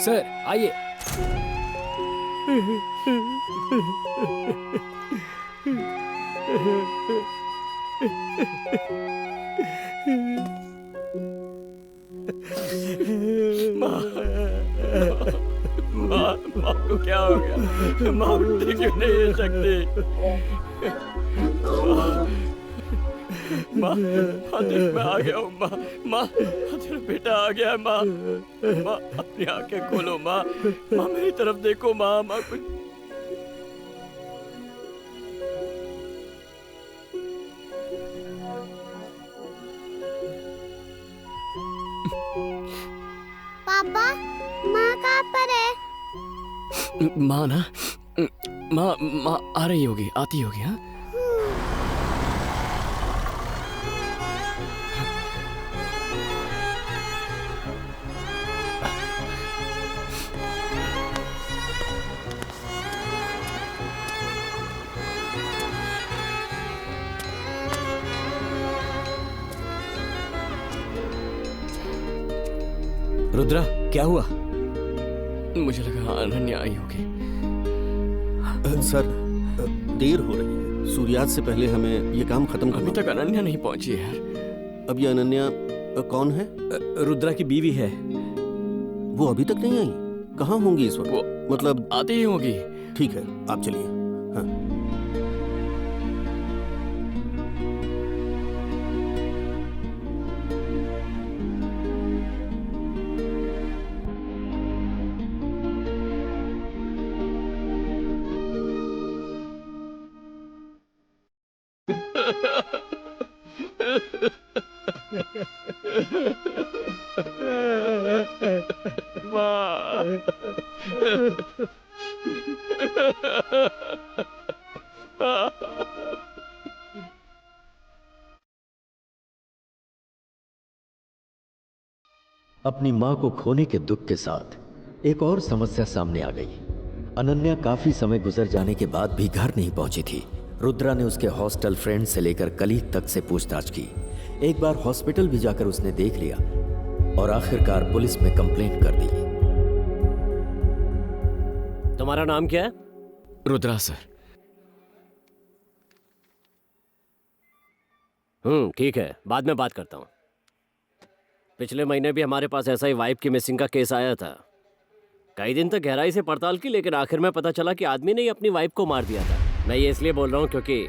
Sir आइए। माँ को क्या हो गया? माँ उठती क्यों नहीं है सकती? माँ देख, मैं आ गया हूँ। माँ तेरा बेटा आ गया है। माँ अपनी आंखें खोलो। माँ मेरी तरफ देखो। माँ कुछ। पापा, माँ कहाँ पर है? माँ ना, माँ आ रही होगी, आती होगी। हाँ रुद्रा, क्या हुआ? मुझे लगा अनन्या आई होगी। सर, देर हो रही है। सूर्यास्त से पहले हमें ये काम खत्म करना। अभी तक अनन्या नहीं पहुंची है यार। अब ये अनन्या कौन है? रुद्रा की बीवी है। वो अभी तक नहीं आई? कहाँ होंगी इस वक्त? वो मतलब आती ही होगी। ठीक है, आप चलिए। हाँ। अपनी मां को खोने के दुख के साथ एक और समस्या सामने आ गई। अनन्या काफी समय गुजर जाने के बाद भी घर नहीं पहुंची थी। रुद्रा ने उसके हॉस्टल फ्रेंड से लेकर कलीग तक से पूछताछ की। एक बार हॉस्पिटल भी जाकर उसने देख लिया और आखिरकार पुलिस में कंप्लेंट कर दी। तुम्हारा नाम क्या है? रुद्रा सर। ठीक है, बाद में बात करता हूँ। पिछले महीने भी हमारे पास ऐसा ही वाइफ की मिसिंग का केस आया था। कई दिन तक गहराई से पड़ताल की, लेकिन आखिर में पता चला कि आदमी ने ही अपनी वाइफ को मार दिया था। मैं ये इसलिए बोल रहा हूँ क्योंकि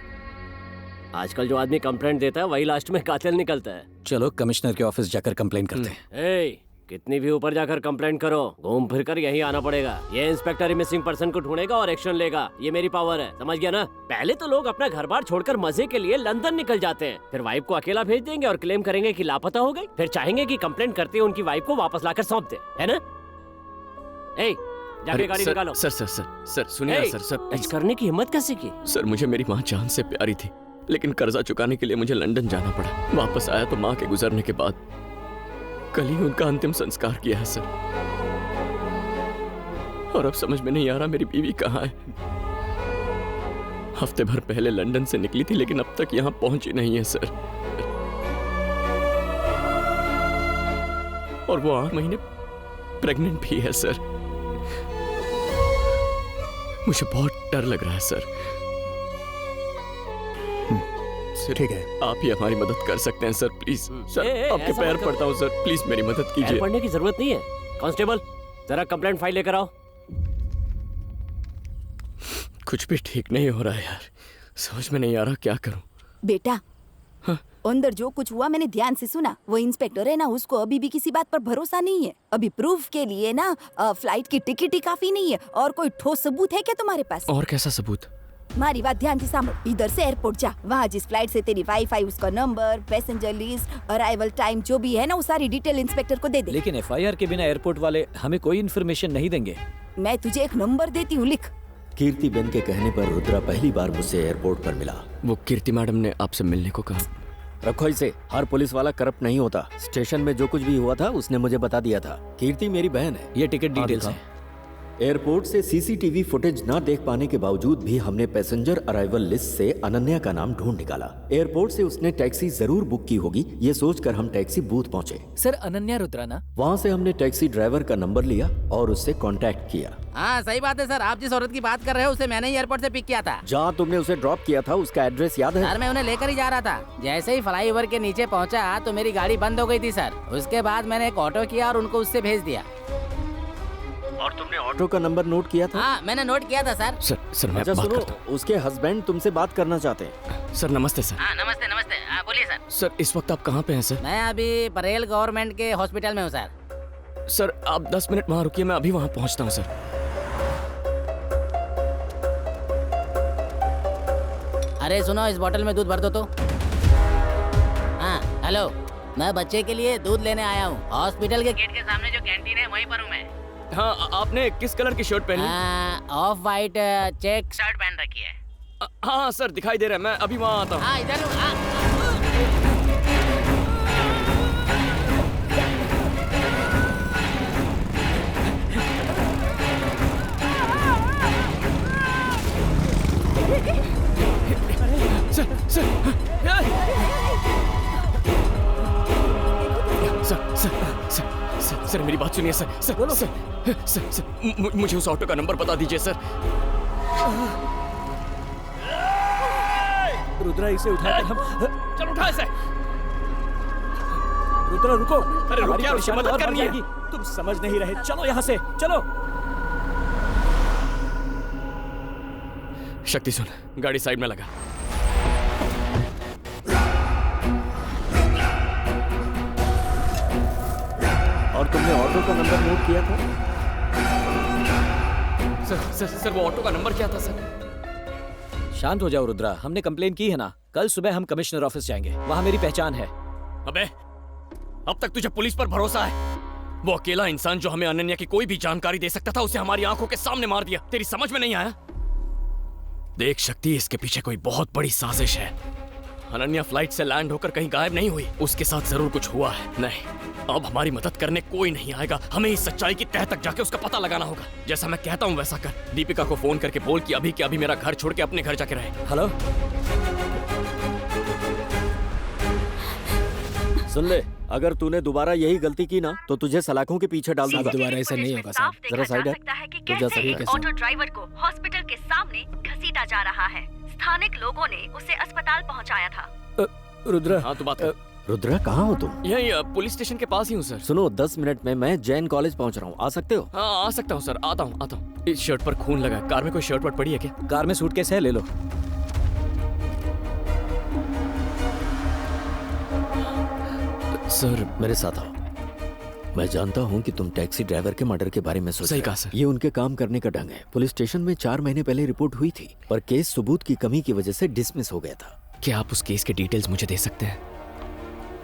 आजकल जो आदमी कंप्लेंट देता है वही लास्ट में कातिल निकलता है। चलो कमिश्नर के ऑफिस जाकर कंप्लेंट करते हैं। कितनी भी ऊपर जाकर कंप्लेंट करो, घूम फिर कर यहीं आना पड़ेगा। ये इंस्पेक्टर ही मिसिंग पर्सन को ढूंढेगा और एक्शन लेगा। ये मेरी पावर है, समझ गया ना? पहले तो लोग अपना घर बार छोड़कर मजे के लिए लंदन निकल जाते हैं, फिर वाइफ को अकेला भेज देंगे और क्लेम करेंगे कि लापता हो गई। फिर चाहेंगे कि कंप्लेंट करते उनकी वाइफ को वापस लाकर सौंप दे, है ना? जाके गाड़ी निकालो। सर सुनिए सर टच करने की हिम्मत कैसे की? सर, मुझे मेरी माँ जान से प्यारी थी, लेकिन कर्जा चुकाने के लिए मुझे लंदन जाना पड़ा। वापस आया तो माँ के गुजरने के बाद कल ही उनका अंतिम संस्कार किया है सर। और अब समझ में नहीं आ रहा मेरी बीवी कहाँ है। हफ्ते भर पहले लंदन से निकली थी, लेकिन अब तक यहाँ पहुंची नहीं है सर। और वो 8 महीने प्रेग्नेंट भी है सर। मुझे बहुत डर लग रहा है सर। ठीक है, आप ही हमारी मदद कर सकते हैं सर, प्लीज। सर आपके पैर पड़ता हूँ सर, प्लीज मेरी मदद कीजिए। पढ़ने की जरूरत नहीं है। कांस्टेबल, जरा कंप्लेंट फाइल लेकर आओ। कुछ भी ठीक नहीं हो रहा है यार, समझ में नहीं आ रहा क्या करूं। बेटा, अंदर जो कुछ हुआ मैंने ध्यान से सुना। वो इंस्पेक्टर है ना, उसको अभी भी किसी बात पर भरोसा नहीं है। अभी प्रूफ के लिए ना फ्लाइट की टिकट ही काफी नहीं है। और कोई ठोस सबूत है क्या तुम्हारे पास? और कैसा सबूत? हमारी बात ध्यान से सामने। इधर से एयरपोर्ट जा, वहाँ जिस फ्लाइट से तेरी वाइफ आई उसका number, passenger list, arrival time जो भी है ना, वो सारी डिटेल इंस्पेक्टर को दे दे। लेकिन एफआईआर के बिना एयरपोर्ट वाले हमें कोई इन्फॉर्मेशन नहीं देंगे। मैं तुझे एक नंबर देती हूँ, लिख। कीर्ति बेन के कहने पर रुद्रा पहली बार मुझसे एयरपोर्ट पर मिला। वो कीर्ति मैडम ने आपसे मिलने को कहा। रखो इसे। हर पुलिस वाला करप्ट नहीं होता। स्टेशन में जो कुछ भी हुआ था उसने मुझे बता दिया था। कीर्ति मेरी बहन है। ये टिकट डिटेल्स है। एयरपोर्ट से सीसीटीवी फुटेज न देख पाने के बावजूद भी हमने पैसेंजर अराइवल लिस्ट से अनन्या का नाम ढूंढ निकाला। एयरपोर्ट से उसने टैक्सी जरूर बुक की होगी, ये सोचकर हम टैक्सी बूथ पहुंचे। सर, अनन्या रुद्रा ना? वहाँ से हमने टैक्सी ड्राइवर का नंबर लिया और उससे कांटेक्ट किया। हाँ सही बात है सर, आप जिस औरत की बात कर रहे हो उसे मैंने ही एयरपोर्ट से पिक किया था। जहाँ तुमने उसे ड्रॉप किया था उसका एड्रेस याद है? सर मैं उन्हें लेकर ही जा रहा था। जैसे ही फ्लाईओवर के नीचे पहुँचा तो मेरी गाड़ी बंद हो गई थी सर। उसके बाद मैंने एक ऑटो किया और उनको उससे भेज दिया। और तुमने ऑटो का नंबर नोट किया था? हाँ मैंने नोट किया था सर। सर मैं अच्छा बात सुनो, करता हूं। उसके हस्बैंड तुमसे बात करना चाहते हैं। सर नमस्ते सर। हाँ नमस्ते नमस्ते, बोलिए सर। सर इस वक्त आप कहाँ पे हैं सर? मैं अभी परेल गवर्नमेंट के हॉस्पिटल में हूँ सर। सर आप 10 मिनट वहाँ रुकिए, मैं अभी वहाँ पहुँचता हूँ सर। अरे सुनो, इस बोतल में दूध भर दो तो। हाँ हेलो, मैं बच्चे के लिए दूध लेने आया हूँ। हॉस्पिटल के गेट के सामने जो कैंटीन है वहीं पर हूँ मैं। हाँ, आपने किस कलर की शर्ट पहनी? ऑफ वाइट चेक शर्ट पहन रखी है। हाँ सर दिखाई दे रहा है, मैं अभी वहाँ आता हूँ। हाँ इधर हूँ। सर मेरी बात सुनिए सर। सर मुझे उस ऑटो का नंबर बता दीजिए सर। रुद्रा, इसे उठाकर हम चलो उठा इसे। रुद्रा रुको। अरे रुक यार, उसकी मदद करनी है। तुम समझ नहीं रहे, चलो यहाँ से चलो। शक्ति सुन, गाड़ी साइड में लगा। और तुमने ऑटो का नंबर नोट किया था? सर वो ऑटो का नंबर क्या था सर? शांत हो जाओ रुद्रा, हमने कंप्लेन की है ना। कल सुबह हम कमिश्नर ऑफिस जाएंगे, वहां मेरी पहचान है। अबे अब तक तुझे पुलिस पर भरोसा है? वो अकेला इंसान जो हमें अनन्या की कोई भी जानकारी दे सकता था, उसे हमारी आंखों के सामने मार दिया। तेरी समझ में नहीं आया? देख शक्ति, इसके पीछे कोई बहुत बड़ी साजिश है। अनन्या फ्लाइट से लैंड होकर कहीं गायब नहीं हुई, उसके साथ जरूर कुछ हुआ है। नहीं, अब हमारी मदद करने कोई नहीं आएगा। हमें इस सच्चाई की तह तक जाके उसका पता लगाना होगा। जैसा मैं कहता हूँ वैसा कर। दीपिका को फोन करके बोल कि अभी के अभी मेरा घर छोड़ के अपने घर जाके रहे। हेलो, सुन ले, अगर तूने दोबारा यही गलती की ना तो तुझे सलाखों के पीछे डाल दूंगा। दोबारा ऐसा नहीं होगा साहब। जरा साइड है। कि कैसे एक ऑटो ड्राइवर को हॉस्पिटल के सामने घसीटा जा रहा है। स्थानिक लोगों ने उसे अस्पताल पहुंचाया था। रुद्रा, हाँ तो बात कर। रुद्रा, कहाँ हो तुम? यही पुलिस स्टेशन के पास ही हूँ सर। सुनो, 10 मिनट में मैं जैन कॉलेज पहुँच रहा हूँ, आ सकते हो? हाँ आ सकता हूँ सर, आता हूँ। इस शर्ट पर खून लगा। कार में कोई शर्ट वर्ट पड़ी है क्या? कार में सूटकेस है, ले लो। सर मेरे साथ आओ। मैं जानता हूँ कि तुम टैक्सी ड्राइवर के मर्डर के बारे में सोच रहे हो। सही कहा सर। ये उनके काम करने का ढंग है। पुलिस स्टेशन में 4 महीने पहले रिपोर्ट हुई थी, पर केस सबूत की कमी की वजह से डिसमिस हो गया था। क्या आप उस केस के डिटेल्स मुझे दे सकते हैं?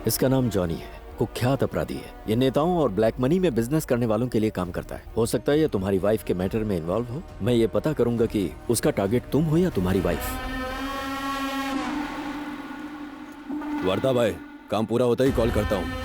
इसका नाम जॉनी है, कुख्यात अपराधी है। ये नेताओं और ब्लैक मनी में बिजनेस करने वालों के लिए काम करता है। हो सकता है ये तुम्हारी वाइफ के मैटर में इन्वॉल्व हो। मैं ये पता करूंगा कि उसका टारगेट तुम हो या तुम्हारी वाइफ। वर्दा भाई, काम पूरा होता ही कॉल करता हूँ।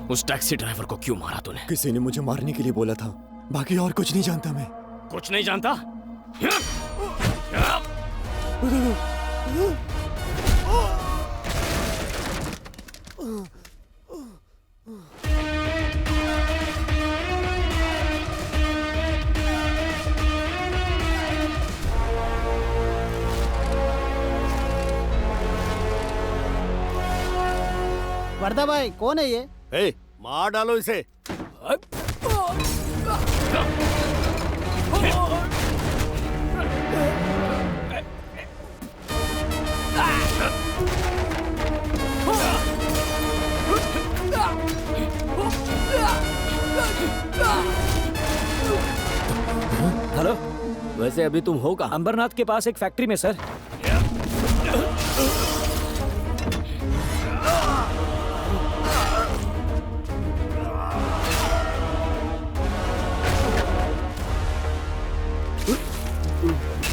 उस टैक्सी ड्राइवर को क्यों मारा तूने? किसी ने मुझे मारने के लिए बोला था, बाकी और कुछ नहीं जानता मैं। कुछ नहीं जानता? वर्दा भाई, कौन है ये? ए, मार डालो इसे। वैसे अभी तुम हो कहाँ? अंबरनाथ के पास एक फैक्ट्री में सर।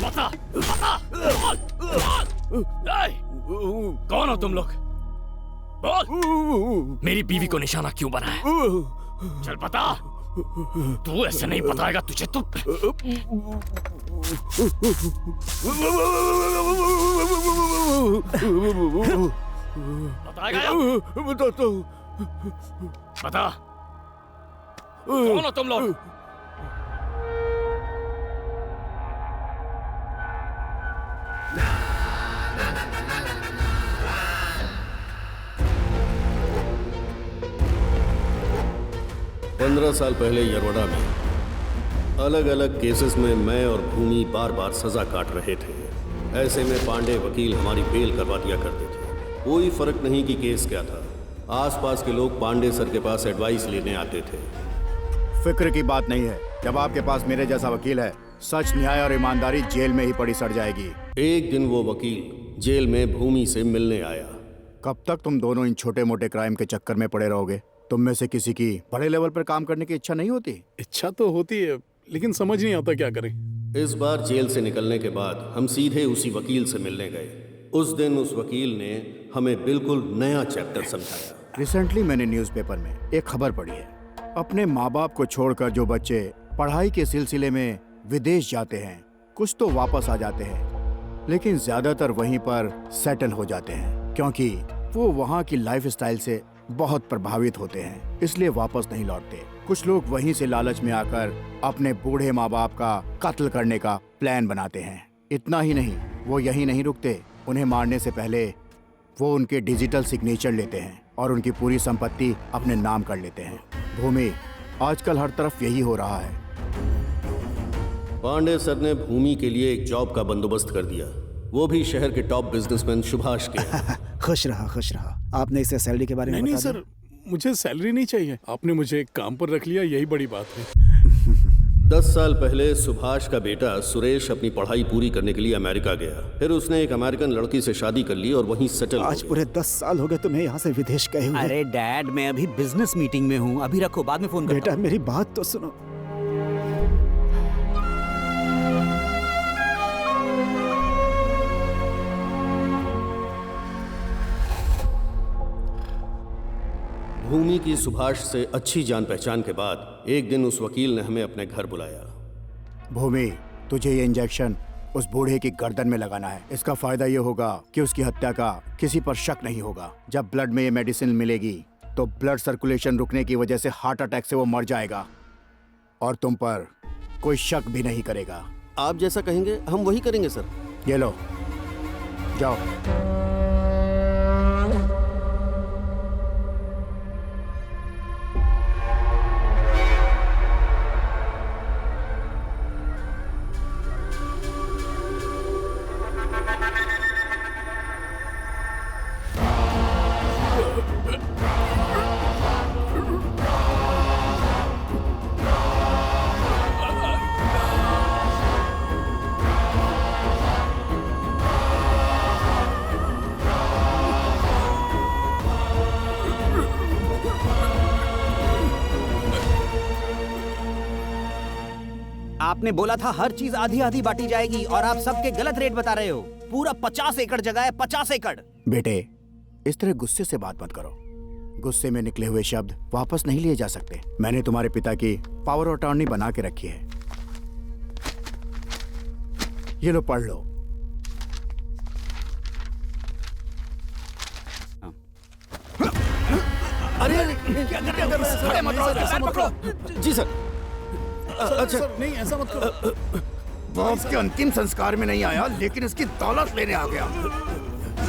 बता, बता, कौन हो तुम लोग? बोल, मेरी बीवी को निशाना क्यों बनाया? चल बता। तू ऐसे नहीं बताएगा तुझे तो। बताएगा या? बताता हूँ। बता, कौन हो तुम लोग? 15 साल पहले यरवड़ा में अलग अलग केसेस में मैं और भूमि बार बार सजा काट रहे थे। ऐसे में पांडे वकील हमारी बेल करवा दिया करते थे। कोई फर्क नहीं कि केस क्या था, आसपास के लोग पांडे सर के पास एडवाइस लेने आते थे। फिक्र की बात नहीं है, जब आपके पास मेरे जैसा वकील है, सच, न्याय और ईमानदारी जेल में ही पड़ी सड़ जाएगी। एक दिन वो वकील जेल में भूमि से मिलने आया। कब तक तुम दोनों इन छोटे मोटे क्राइम के चक्कर में पड़े रहोगे? तुम में से किसी की बड़े लेवल पर काम करने की इच्छा नहीं होती? इच्छा तो होती है, लेकिन समझ नहीं आता क्या करें। इस बार जेल से निकलने के बाद हम सीधे उसी वकील से मिलने गए। उस दिन उस वकील ने हमें बिल्कुल नया चैप्टर समझाया। रिसेंटली मैंने न्यूज़पेपर में एक खबर पढ़ी है। अपने माँ बाप को छोड़कर जो बच्चे पढ़ाई के सिलसिले में विदेश जाते हैं, कुछ तो वापस आ जाते हैं, लेकिन ज्यादातर वहीं पर सेटल हो जाते हैं, क्योंकि वो वहाँ की लाइफस्टाइल से बहुत प्रभावित होते हैं, इसलिए वापस नहीं लौटते। कुछ लोग वहीं से लालच में आकर अपने बूढ़े माँ बाप का कत्ल करने का प्लान बनाते हैं। इतना ही नहीं, वो यहीं नहीं रुकते, उन्हें मारने से पहले वो उनके डिजिटल सिग्नेचर लेते हैं और उनकी पूरी संपत्ति अपने नाम कर लेते हैं। भूमि, आजकल हर तरफ यही हो रहा है। पांडे सर ने भूमि के लिए एक जॉब का बंदोबस्त कर दिया, वो भी शहर के टॉप बिजनेसमैन सुभाष के। खुश रहा, खुश रहा। आपने इसे सैलरी के बारे में नहीं बता सर, मुझे सैलरी नहीं चाहिए। आपने मुझे एक काम पर रख लिया, यही बड़ी बात है। 10 साल पहले सुभाष का बेटा सुरेश अपनी पढ़ाई पूरी करने के लिए अमेरिका गया। फिर उसने एक अमेरिकन लड़की से शादी कर ली और वहीं सेटल हो आज पूरे 10 साल हो गए तुम्हें यहाँ से विदेश गए हुए। अरे डैड, मैं अभी बिजनेस मीटिंग में हूँ, अभी रखो, बाद में फोन करता बेटा मेरी बात तो सुनो। भूमि की सुभाष से अच्छी जान पहचान के बाद एक दिन उस वकील ने हमें अपने घर बुलाया। भूमि, तुझे ये इंजेक्शन उस बूढ़े की गर्दन में लगाना है। इसका फायदा ये होगा कि उसकी हत्या का किसी पर शक नहीं होगा। जब ब्लड में ये मेडिसिन मिलेगी तो ब्लड सर्कुलेशन रुकने की वजह से हार्ट अटैक से वो मर जाएगा और तुम पर कोई शक भी नहीं करेगा। आप जैसा कहेंगे हम वही करेंगे सर। ये लो, जाओ। आपने बोला था हर चीज आधी आधी बांटी जाएगी और आप सबके गलत रेट बता रहे हो। पूरा 50 एकड़ जगह है, 50 एकड़। बेटे, इस तरह गुस्से से बात मत करो। गुस्से में निकले हुए शब्द वापस नहीं लिए जा सकते। मैंने तुम्हारे पिता की पावर ऑफ अटॉर्नी बना के रखी है। ये लो, पढ़ लो। अरे क्या कर रहे हो? जी सर। अच्छा नहीं, ऐसा मत करो। बाप के अंतिम संस्कार में नहीं आया, लेकिन इसकी दौलत लेने आ गया।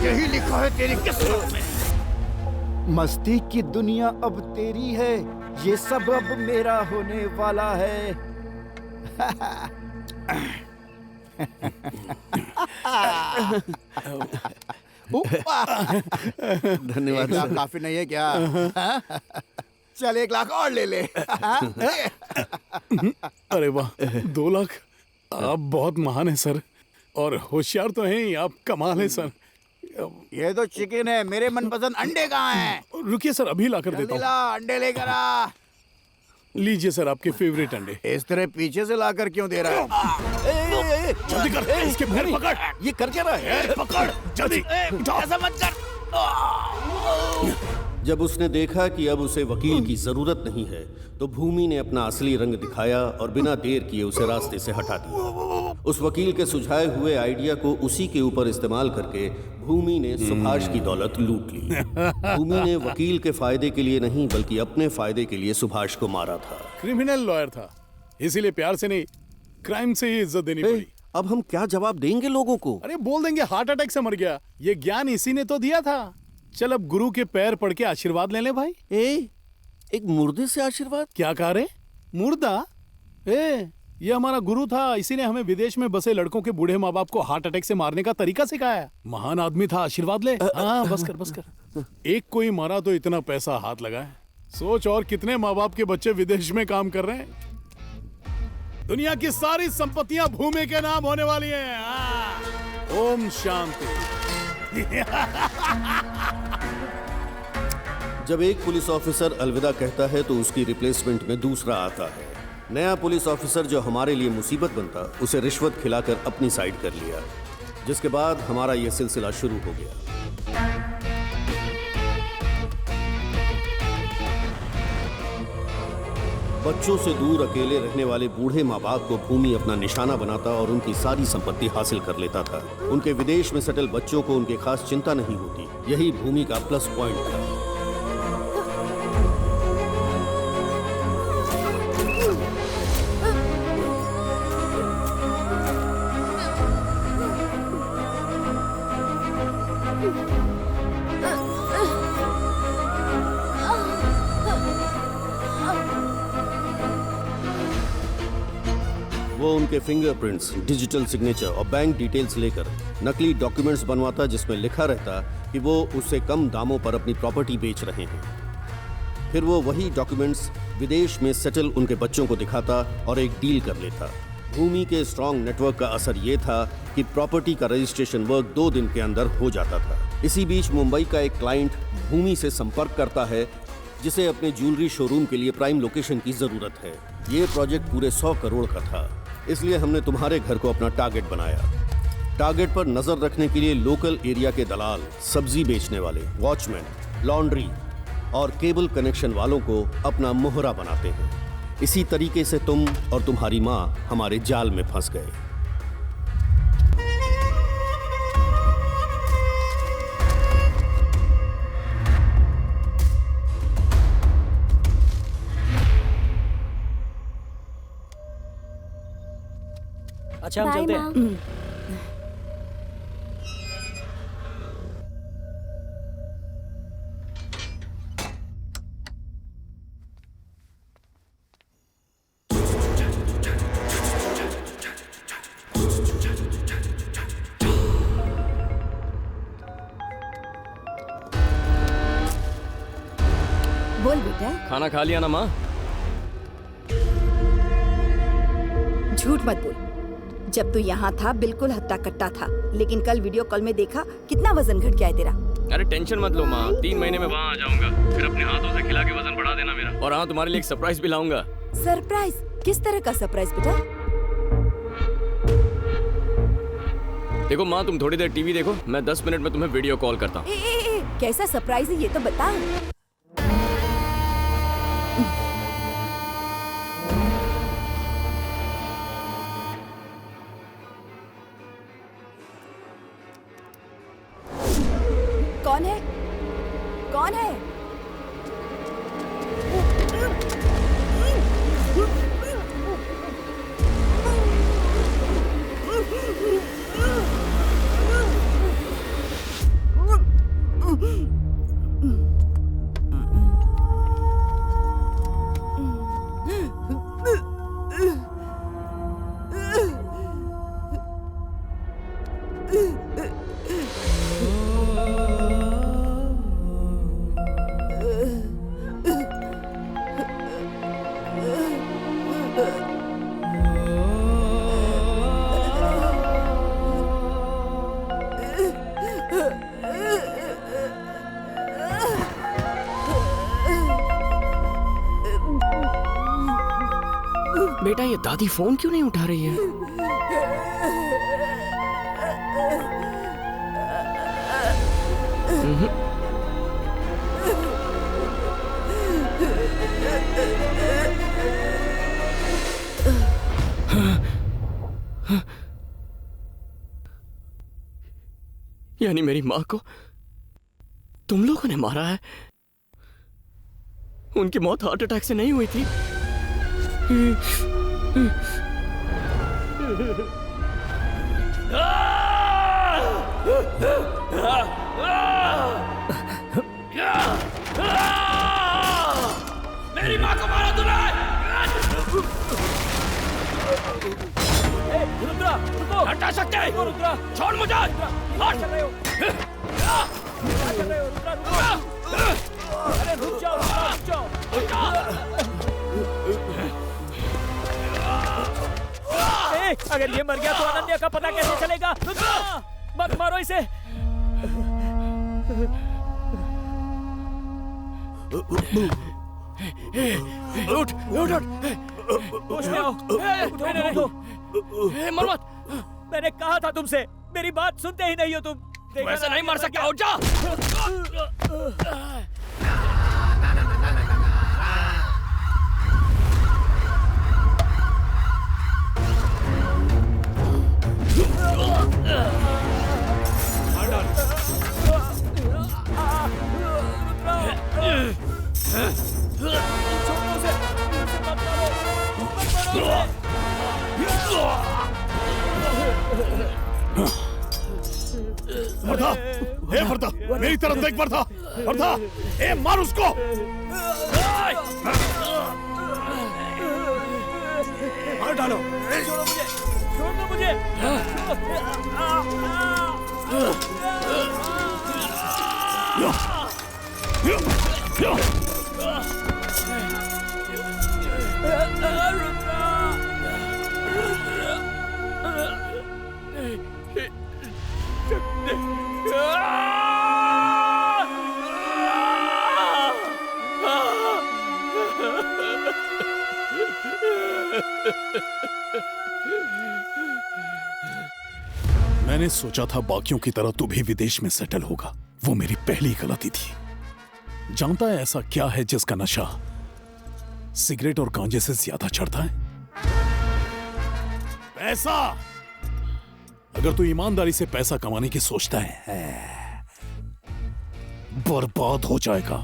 यही लिखा है तेरी किस्मत में। मस्ती की दुनिया अब तेरी है, ये सब अब मेरा होने वाला है। धन्यवाद। काफी नहीं है क्या? चल 1 लाख और ले ले। अरे वाह, 2 लाख। आप बहुत महान हैं सर, और होशियार तो हैं ही, आप कमाल हैं सर। ये तो चिकन है, मेरे मनपसंद अंडे कहाँ हैं? रुकिए सर, अभी ला कर देता जल्दी ला, अंडे लेकर आ। लीजिए सर आपके फेवरेट अंडे। इस तरह पीछे से लाकर क्यों दे रहा है? जल्दी कर, इसके पैर पकड़। ये कर क्या रहा है? पकड़ जल्दी। ऐसा मत कर। जब उसने देखा कि अब उसे वकील की जरूरत नहीं है, तो भूमि ने अपना असली रंग दिखाया और बिना देर किए उसे रास्ते से हटा दिया। उस वकील के सुझाए हुए आइडिया को उसी के ऊपर इस्तेमाल करके भूमि ने सुभाष की दौलत लूट ली। भूमि ने वकील के फायदे के लिए नहीं बल्कि अपने फायदे के लिए सुभाष को मारा था। क्रिमिनल लॉयर था, इसीलिए प्यार से नहीं, क्राइम से ही इज्जत देनी पड़ी। अब हम क्या जवाब देंगे लोगों को? अरे बोल देंगे हार्ट अटैक से मर गया, ये ज्ञान इसी ने तो दिया था। चल अब गुरु के पैर पड़ के आशीर्वाद ले ले भाई। एक मुर्दे से आशीर्वाद? क्या कह रहे? मुर्दा? ये हमारा गुरु था, इसी ने हमें विदेश में बसे लड़कों के बूढ़े माँ बाप को हार्ट अटैक से मारने का तरीका सिखाया। महान आदमी था, आशीर्वाद ले। हाँ बस कर। एक कोई मारा तो इतना पैसा हाथ लगाए, सोच और कितने माँ बाप के बच्चे विदेश में काम कर रहे हैं। दुनिया की सारी संपत्तियां भूमि के नाम होने वाली हैं। ओम शांति। जब एक पुलिस ऑफिसर अलविदा कहता है तो उसकी रिप्लेसमेंट में दूसरा आता है। नया पुलिस ऑफिसर जो हमारे लिए मुसीबत बनता, उसे रिश्वत खिलाकर अपनी साइड कर लिया, जिसके बाद हमारा यह सिलसिला शुरू हो गया। बच्चों से दूर अकेले रहने वाले बूढ़े माँ बाप को भूमि अपना निशाना बनाता और उनकी सारी संपत्ति हासिल कर लेता था। उनके विदेश में सेटल बच्चों को उनकी खास चिंता नहीं होती, यही भूमि का प्लस पॉइंट था। वो उनके फिंगरप्रिंट्स, डिजिटल सिग्नेचर और बैंक डिटेल्स लेकर नकली डॉक्यूमेंट्स बनवाता, जिसमें लिखा रहता कि वो उससे कम दामों पर अपनी प्रॉपर्टी बेच रहे हैं। फिर वो वही डॉक्यूमेंट्स विदेश में सेटल उनके बच्चों को दिखाता और एक डील कर लेता। भूमि के स्ट्रॉन्ग नेटवर्क का असर ये था कि प्रॉपर्टी का रजिस्ट्रेशन वर्क 2 दिन के अंदर हो जाता था। इसी बीच मुंबई का एक क्लाइंट भूमि से संपर्क करता है, जिसे अपने ज्वेलरी शोरूम के लिए प्राइम लोकेशन की जरूरत है। ये प्रोजेक्ट पूरे 100 करोड़ का था, इसलिए हमने तुम्हारे घर को अपना टारगेट बनाया। टारगेट पर नजर रखने के लिए लोकल एरिया के दलाल, सब्जी बेचने वाले, वॉचमैन, लॉन्ड्री और केबल कनेक्शन वालों को अपना मोहरा बनाते हैं। इसी तरीके से तुम और तुम्हारी माँ हमारे जाल में फंस गए। अच्छा हम चलते हैं। बोल बेटा। खाना खा लिया ना माँ? झूठ मत बोल। जब तू यहाँ था बिल्कुल हट्टा कट्टा था, लेकिन कल वीडियो कॉल में देखा कितना वजन घट गया है तेरा। अरे टेंशन मत लो माँ, 3 महीने में वहाँ आ जाऊंगा, फिर अपने हाथों से खिला के वजन बढ़ा देना मेरा। और हाँ, तुम्हारे लिए एक सरप्राइज भी लाऊंगा। सरप्राइज? किस तरह का सरप्राइज बेटा? देखो माँ, तुम थोड़ी देर टीवी देखो, मैं 10 मिनट में तुम्हें वीडियो कॉल करता हूँ। कैसा सरप्राइज है ये तो बता। कौन है? कौन है? बेटा ये दादी फोन क्यों नहीं उठा रही है? यानी मेरी माँ को तुम लोगों ने मारा है? उनकी मौत हार्ट अटैक से नहीं हुई थी? मेरी माँ को मारा तूने! रुद्रा, रुको! हटा सकते हैं? रुद्रा, छोड़ मुझे! हट! चल रहे हो? क्या कर रहे हो, रुद्रा? रुको! अरे रुक जाओ, रुक जाओ! अगर ये मर गया तो अनन्या का पता कैसे चलेगा? रुद्रा, मत मारो इसे! उठ, उठ, उठ! होश में आओ! उठो! मर मत! मैंने कहा था तुमसे, मेरी बात सुनते ही नहीं हो तुम। वैसे नहीं मर सकता, उठ जा! वर्धा, हे वर्धा, मेरी तरफ देख वर्धा, वर्धा, ए मार उसको! मार डालो! छोड़ो मुझे! छोड़ दो मुझे! मैंने सोचा था बाकियों की तरह तू भी विदेश में सेटल होगा। वो मेरी पहली गलती थी। जानता है ऐसा क्या है जिसका नशा सिगरेट और गांजे से ज्यादा चढ़ता है? पैसा। अगर तू ईमानदारी से पैसा कमाने की सोचता है, बर्बाद हो जाएगा।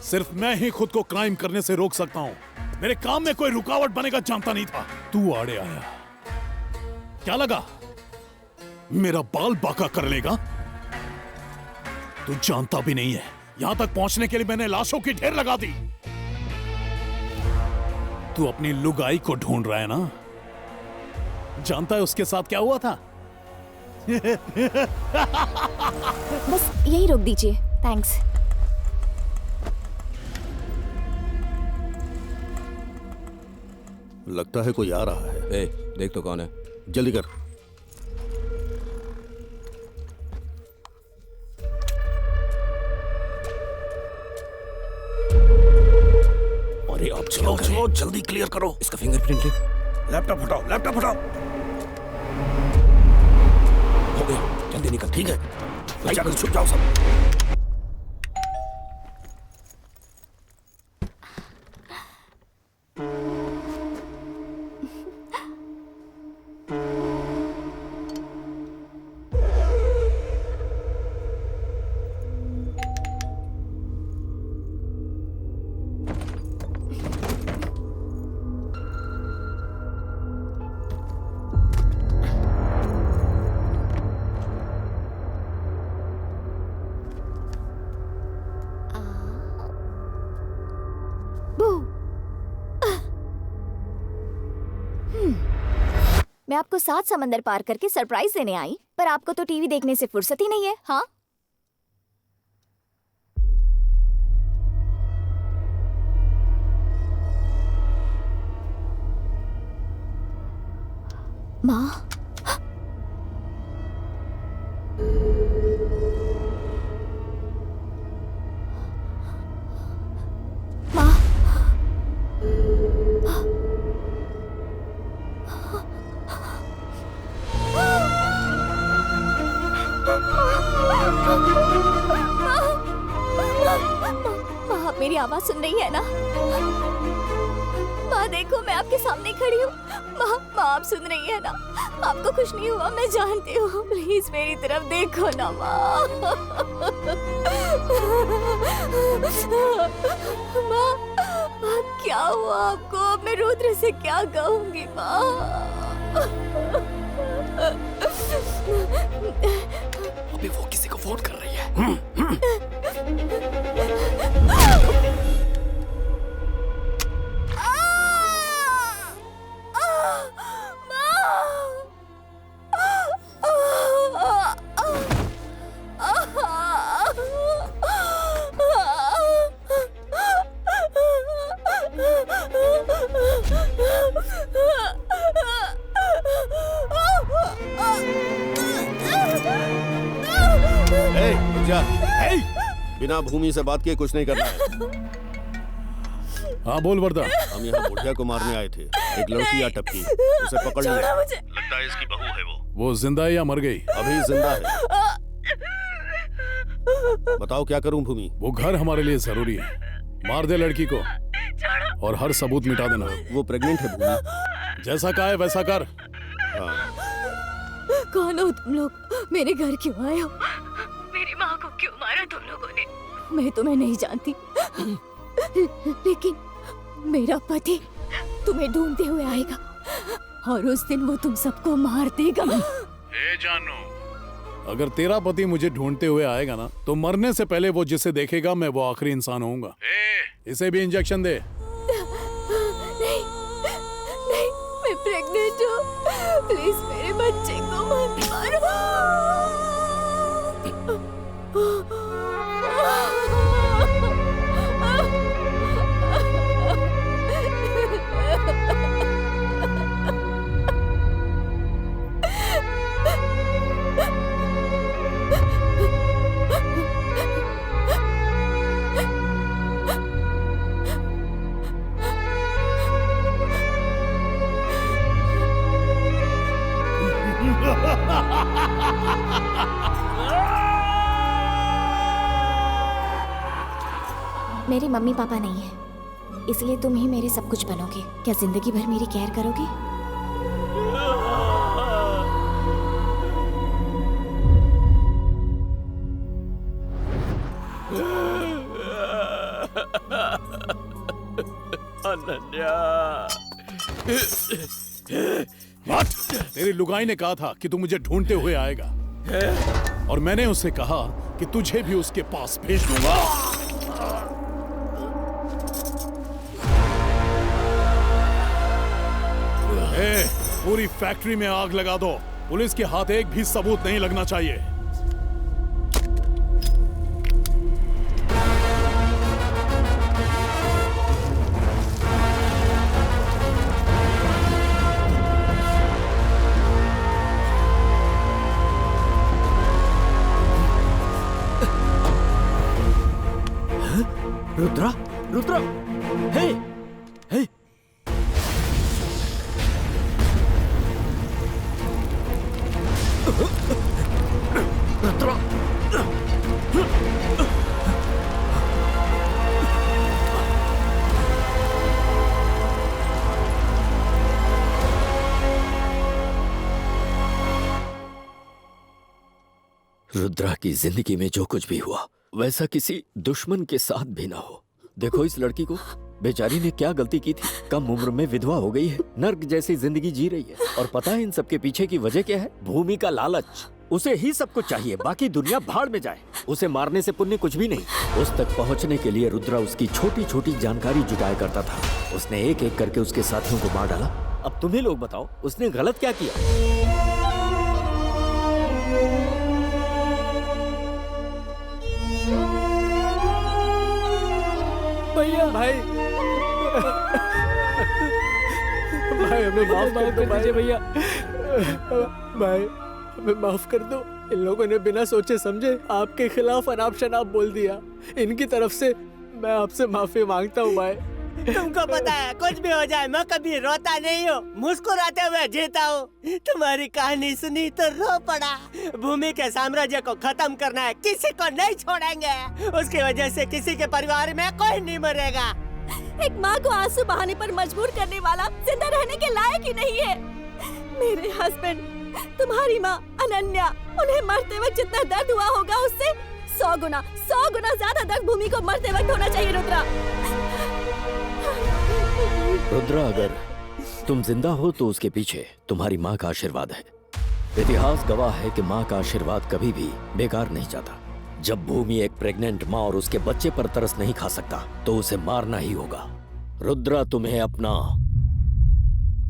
सिर्फ मैं ही खुद को क्राइम करने से रोक सकता हूं। मेरे काम में कोई रुकावट बनेगा जानता नहीं था। तू आड़े आया, क्या लगा मेरा बाल बाका कर लेगा? तू जानता भी नहीं है, यहां तक पहुंचने के लिए मैंने लाशों की ढेर लगा दी। तू अपनी लुगाई को ढूंढ रहा है ना? जानता है उसके साथ क्या हुआ था? बस यही रोक दीजिए, थैंक्स। लगता है कोई आ रहा है। ए, देख तो कौन है। जल्दी कर। अरे आप चलो चलो जल्दी क्लियर करो। इसका फिंगरप्रिंट ले। लैपटॉप हटाओ, लैपटॉप हटाओ। हो गया, जल्दी निकल। ठीक है, जाकर छुप जाओ सब। मैं आपको 7 समंदर पार करके सरप्राइज देने आई, पर आपको तो टीवी देखने से फुर्सत ही नहीं है। हाँ, माँ, माँ, आवाज सुन रही है ना? माँ देखो, मैं आपके सामने खड़ी हूँ। माँ आप सुन रही है ना? आपको कुछ नहीं हुआ, मैं जानती हूँ। प्लीज मेरी तरफ देखो ना माँ। माँ क्या हुआ आपको? अब मैं रुद्र से क्या कहूँगी माँ? अभी वो किसी को फोन कर रही है। बिना भूमि से बात किए कुछ नहीं करना है। हाँ बोल वरदा। हम यहाँ बुढ़िया को मारने आए थे। एक लड़की आ टपकी, उसे पकड़ लिया। लगता है इसकी बहू है वो जिंदा है या मर गई? अभी जिंदा है। बताओ क्या करूं भूमि? वो घर हमारे लिए जरूरी है। मार दे लड़की को और हर सबूत मिटा देना। वो प्रेग्नेंट है भूमि। जैसा कहा है वैसा कर। कौन हो तुम लोग? मेरे घर क्यों आए हो? मेरी माँ को क्यों मारा तुम लोगों ने? मैं तुम्हें नहीं जानती, लेकिन मेरा पति तुम्हें ढूंढते हुए आएगा और उस दिन वो तुम सबको मार देगा। जानू, अगर तेरा पति मुझे ढूंढते हुए आएगा ना, तो मरने से पहले वो जिसे देखेगा मैं वो आखिरी इंसान होऊंगा। इसे भी इंजेक्शन दे। नहीं, नहीं, मैं प्रेग्नेंट हूँ। प्लीज मेरे बच्चे को मत मारो। मेरे मम्मी पापा नहीं है, इसलिए तुम ही मेरे सब कुछ बनोगे। क्या जिंदगी भर मेरी केयर करोगे? अनन्या। तेरी लुगाई ने कहा था कि तू मुझे ढूंढते हुए आएगा, और मैंने उससे कहा कि तुझे भी उसके पास भेज दूंगा। पूरी फैक्ट्री में आग लगा दो। पुलिस के हाथ एक भी सबूत नहीं लगना चाहिए। रुद्रा, रुद्रा, हे, हे। रुद्रा। रुद्रा की जिंदगी में जो कुछ भी हुआ वैसा किसी दुश्मन के साथ भी ना हो। देखो इस लड़की को, बेचारी ने क्या गलती की थी। कम उम्र में विधवा हो गई है, नर्क जैसी जिंदगी जी रही है। और पता है इन सब के पीछे की वजह क्या है? भूमि का लालच। उसे ही सब कुछ चाहिए, बाकी दुनिया भाड़ में जाए। उसे मारने से पुण्य कुछ भी नहीं। उस तक पहुंचने के लिए रुद्रा उसकी छोटी छोटी जानकारी जुटाया करता था। उसने एक एक करके उसके साथियों को मार डाला। अब तुम्हें लोग बताओ, उसने गलत क्या किया? भैया, भाई, भाई हमें माफ कर दीजिए भैया। भाई हमें माफ कर दो। इन लोगों ने बिना सोचे समझे आपके खिलाफ अनाप शनाप बोल दिया। इनकी तरफ से मैं आपसे माफी मांगता हूँ भाई। तुमको पता है कुछ भी हो जाए मैं कभी रोता नहीं हूँ, मुस्कुराते हुए जीता हूँ। तुम्हारी कहानी सुनी तो रो पड़ा। भूमि के साम्राज्य को खत्म करना है, किसी को नहीं छोड़ेंगे। उसकी वजह से किसी के परिवार में कोई नहीं मरेगा। एक माँ को आंसू बहाने पर मजबूर करने वाला जिंदा रहने के लायक ही नहीं है। मेरे हस्बैंड, तुम्हारी माँ अनन्या, उन्हें मरते वक्त जितना दर्द हुआ होगा उससे 100 गुना ज्यादा दर्द भूमि को मरते वक्त होना चाहिए। रुद्रा, रुद्रा, अगर तुम जिंदा हो तो उसके पीछे तुम्हारी माँ का आशीर्वाद है। इतिहास गवाह है कि माँ का आशीर्वाद कभी भी बेकार नहीं जाता। जब भूमि एक प्रेग्नेंट माँ और उसके बच्चे पर तरस नहीं खा सकता तो उसे मारना ही होगा। रुद्रा, तुम्हें अपना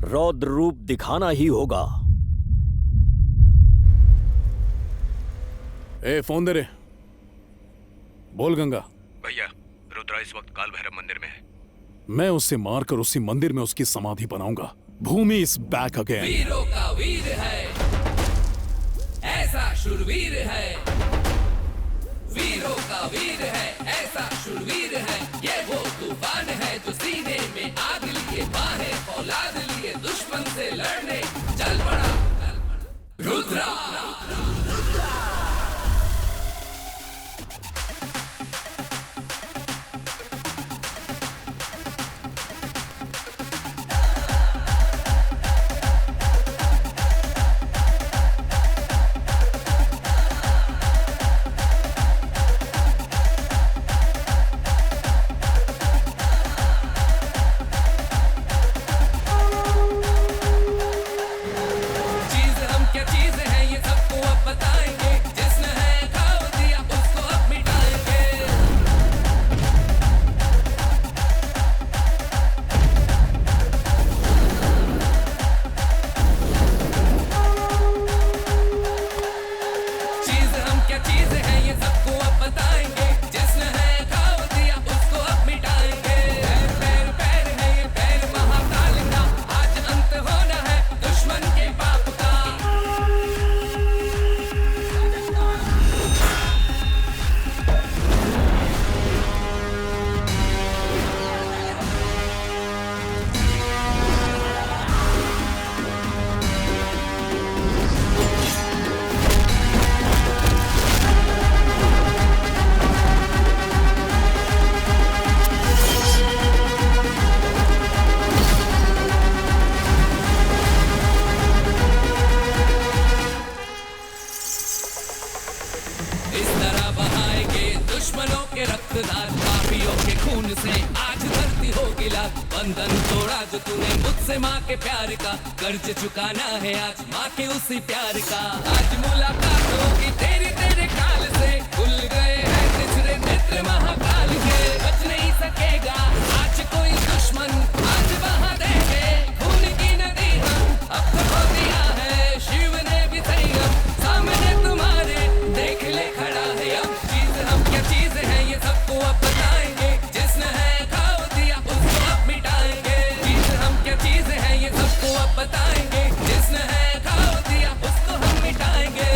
रौद्र रूप दिखाना ही होगा। ए, फोन दे रे। बोल गंगा। भैया, रुद्रा इस वक्त काल भैरव मंदिर में है। मैं उससे मारकर उसी मंदिर में उसकी समाधि बनाऊंगा। भूमि इज बैक अगेन। वीरों का वीर है, ऐसा शूरवीर है। वीरों का वीर है, ऐसा शूरवीर है। ये वो तूफान है जो सीने में आग लिए, बाहें औलाद लिए दुश्मन से लड़ने चल पड़ा। रुद्रा। कर्ज चुकाना है आज माँ के उसी प्यार का। आज मुलाकात होगी तेरी तेरे काल से, खुल गए हैं तिसरे नेत्र महाकाल के। बच नहीं सकेगा आज कोई दुश्मन, आज बहा देंगे खून की नदी हम। अब तो हो दिया है शिव ने भी संयम, सामने तुम्हारे देख ले खड़ा है अब। चीज हम क्या चीज है ये सबको अब बताएंगे, जिसने है खाओ दिया उसको अब मिटाएंगे। चीज हम क्या चीज है ये सबको अब बताएंगे, जिसने है खाओ दिया उसको हम मिटाएंगे।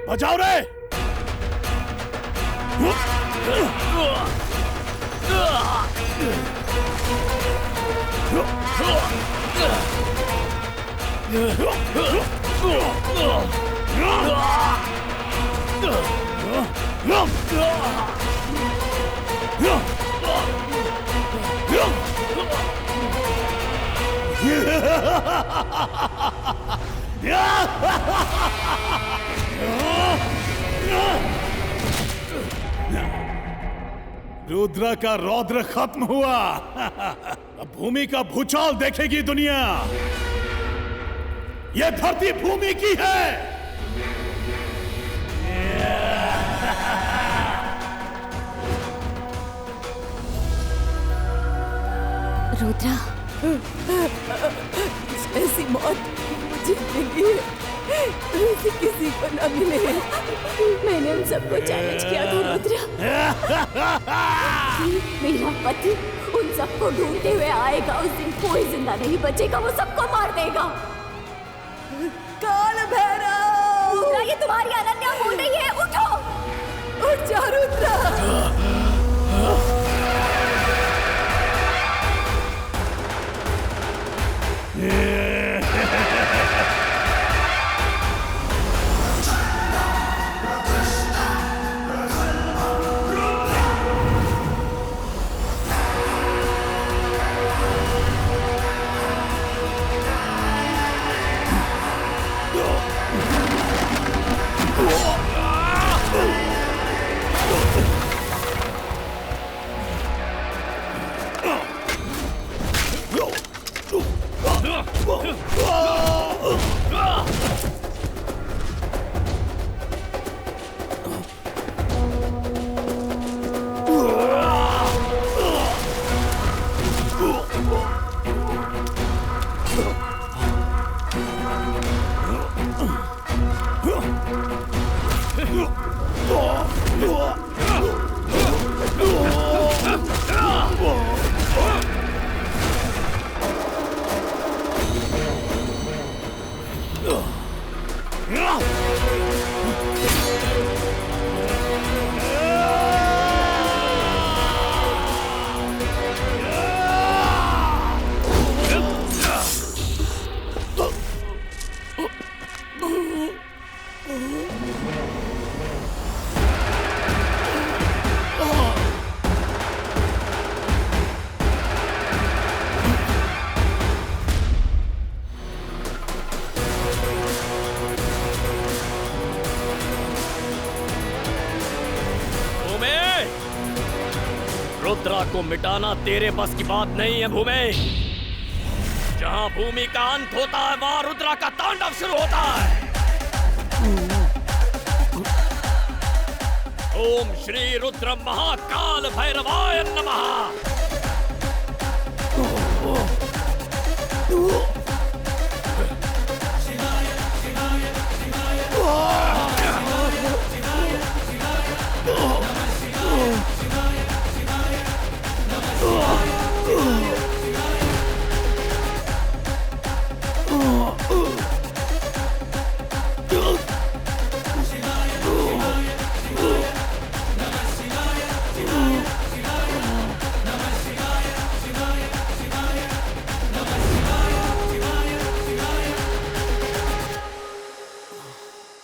बचाओ रे! रुद्र का रौद्र खत्म हुआ। अब भूमि का भूचाल देखेगी दुनिया। यह धरती भूमि की है। रुद्रा, ऐसी मौत मुझे मिली है, ऐसे किसी को न मिले। मैंने उन सबको चैलेंज किया था रुद्रा कि मेरा पति उन सबको ढूंढते हुए आएगा, उस दिन कोई जिंदा नहीं बचेगा, वो सबको मार देगा। काल भैरव! रुद्रा, ये तुम्हारी अनन्या बोल रही है, उठो! उठ जा रुद्रा! रुद्रा को मिटाना तेरे बस की बात नहीं है भूमि। जहां भूमि का अंत होता है वहां रुद्रा का तांडव शुरू होता है। ओम श्री रुद्र महाकाल भैरवाय नमः।